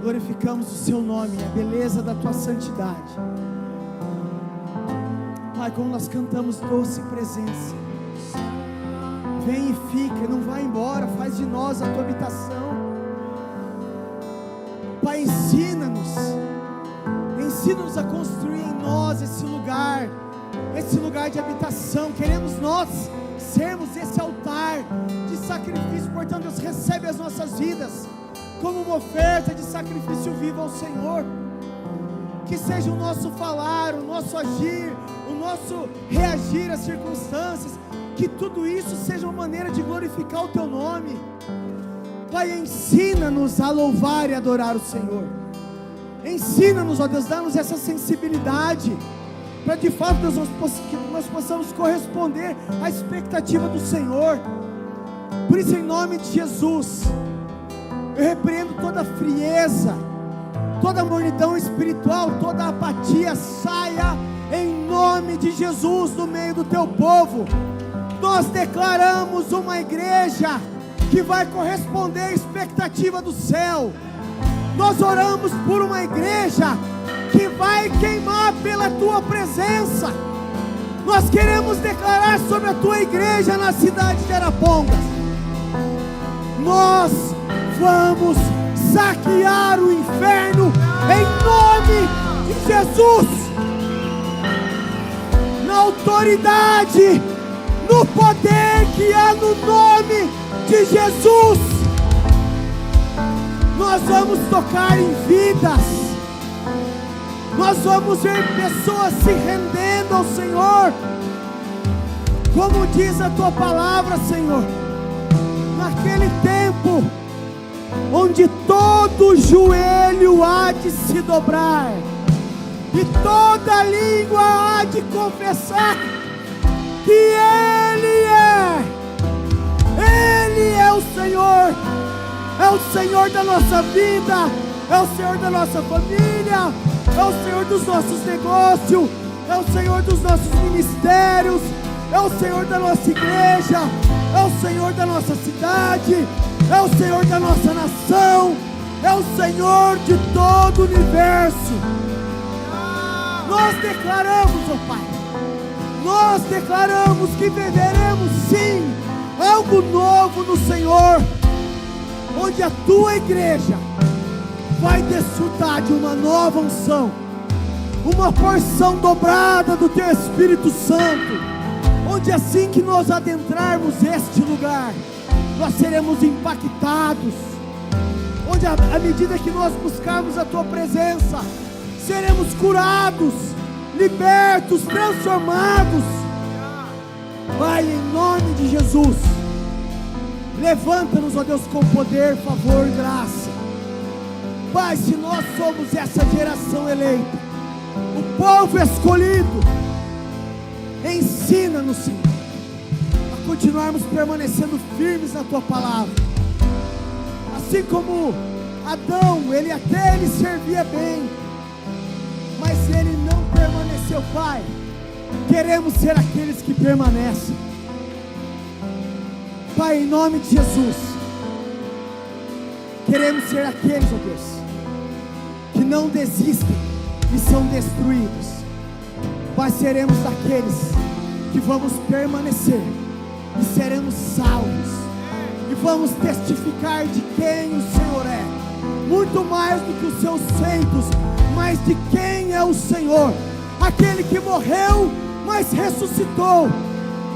glorificamos o seu nome, a beleza da tua santidade. Pai, como nós cantamos doce presença, vem e fica, não vai embora, faz de nós a tua habitação. Pai, ensina-nos a construir em nós esse lugar de habitação. Queremos nós sermos esse altar de sacrifício. Portanto, Deus, recebe as nossas vidas como uma oferta de sacrifício vivo ao Senhor. Que seja o nosso falar, o nosso agir, o nosso reagir às circunstâncias, que tudo isso seja uma maneira de glorificar o teu nome. Pai, ensina-nos a louvar e adorar o Senhor. Ensina-nos, ó Deus, dá-nos essa sensibilidade, para de fato, Deus, nós possamos corresponder à expectativa do Senhor. Por isso, em nome de Jesus, eu repreendo toda frieza, toda mornidão espiritual, toda apatia, saia em nome de Jesus do meio do teu povo. Nós declaramos uma igreja que vai corresponder à expectativa do céu. Nós oramos por uma igreja que vai queimar pela tua presença. Nós queremos declarar sobre a tua igreja na cidade de Arapongas: nós vamos saquear o inferno em nome de Jesus, na autoridade, no poder que há no nome de Jesus. Nós vamos tocar em vidas, nós vamos ver pessoas se rendendo ao Senhor, como diz a tua palavra, Senhor, naquele tempo onde todo joelho há de se dobrar e toda língua há de confessar que Ele é o Senhor. É o Senhor da nossa vida, é o Senhor da nossa família, é o Senhor dos nossos negócios, é o Senhor dos nossos ministérios, é o Senhor da nossa igreja, é o Senhor da nossa cidade, é o Senhor da nossa nação, é o Senhor de todo o universo. Nós declaramos, ó Pai, nós declaramos que viveremos sim algo novo no Senhor, onde a tua igreja vai desfrutar de uma nova unção, uma porção dobrada do teu Espírito Santo, onde assim que nós adentrarmos este lugar, nós seremos impactados, onde à medida que nós buscarmos a tua presença, seremos curados, libertos, transformados. Pai, em nome de Jesus, levanta-nos, ó Deus, com poder, favor e graça. Pai, se nós somos essa geração eleita, o povo escolhido, ensina-nos, Senhor, a continuarmos permanecendo firmes na tua palavra. Assim como Adão, até ele servia bem, mas ele não permaneceu. Pai, queremos ser aqueles que permanecem. Pai, em nome de Jesus, queremos ser aqueles, ó Deus, que não desistem e são destruídos. Pai, seremos daqueles que vamos permanecer e seremos salvos, e vamos testificar de quem o Senhor é, muito mais do que os seus feitos, mas de quem é o Senhor, aquele que morreu, mas ressuscitou,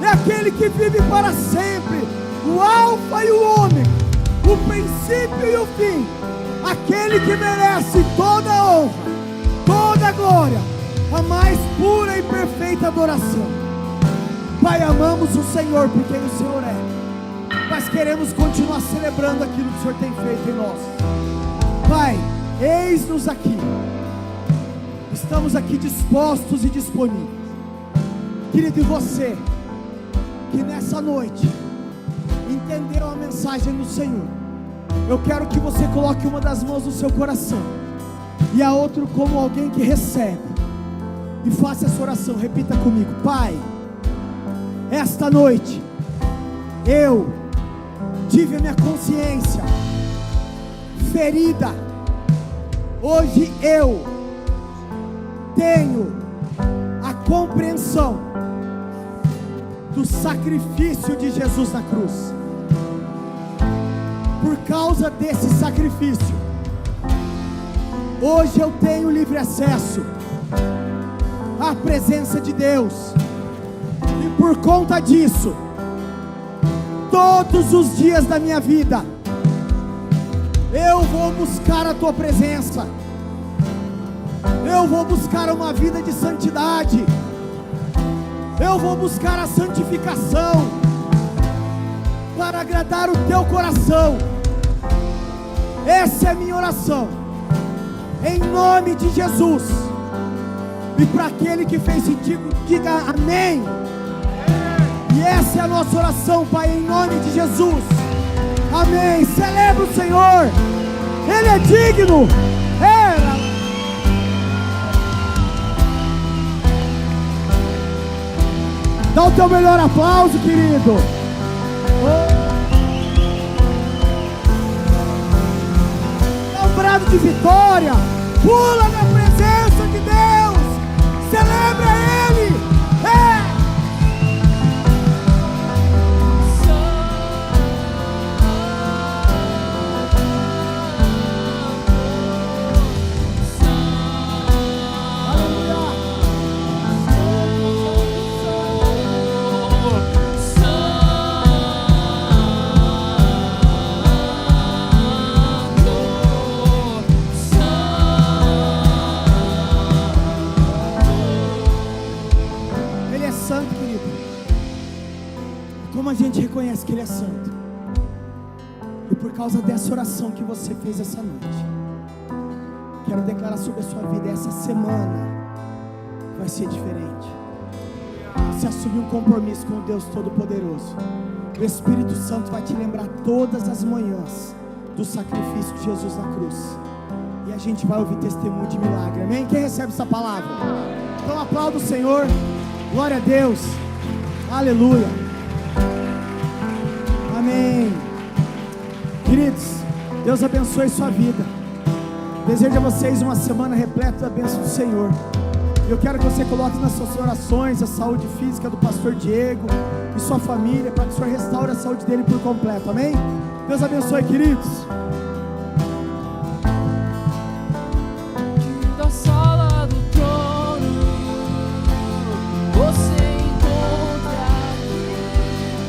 é aquele que vive para sempre, o Alfa e o Ômega, o princípio e o fim, aquele que merece toda a honra, toda a glória, a mais pura e perfeita adoração. Pai, amamos o Senhor por quem o Senhor é, mas queremos continuar celebrando aquilo que o Senhor tem feito em nós. Pai, eis-nos aqui, estamos aqui dispostos e disponíveis. Querido, e você que nessa noite entenderam a mensagem do Senhor, eu quero que você coloque uma das mãos no seu coração e a outra como alguém que recebe, e faça essa oração. Repita comigo: Pai, esta noite eu tive a minha consciência ferida. Hoje eu tenho a compreensão do sacrifício de Jesus na cruz. Por causa desse sacrifício, hoje eu tenho livre acesso à presença de Deus. E por conta disso, todos os dias da minha vida, eu vou buscar a tua presença. Eu vou buscar uma vida de santidade. Eu vou buscar a santificação para agradar o teu coração. Essa é a minha oração, em nome de Jesus. E para aquele que fez sentido, diga amém. E essa é a nossa oração, Pai, em nome de Jesus. Amém. Celebra o Senhor, Ele é digno. Dá o teu melhor aplauso, querido. Dá um brado de vitória. Pula na presença de Deus. Celebra Ele. A gente reconhece que Ele é santo. E por causa dessa oração que você fez essa noite, quero declarar sobre a sua vida: essa semana vai ser diferente. Você assumiu um compromisso com o Deus Todo-Poderoso. O Espírito Santo vai te lembrar todas as manhãs do sacrifício de Jesus na cruz. E a gente vai ouvir testemunho de milagre. Amém? Quem recebe essa palavra? Então aplauda o Senhor. Glória a Deus. Aleluia. Amém. Queridos, Deus abençoe sua vida. Desejo a vocês uma semana repleta da bênção do Senhor. Eu quero que você coloque nas suas orações a saúde física do pastor Diego e sua família, para que o Senhor restaure a saúde dele por completo. Amém? Deus abençoe, queridos.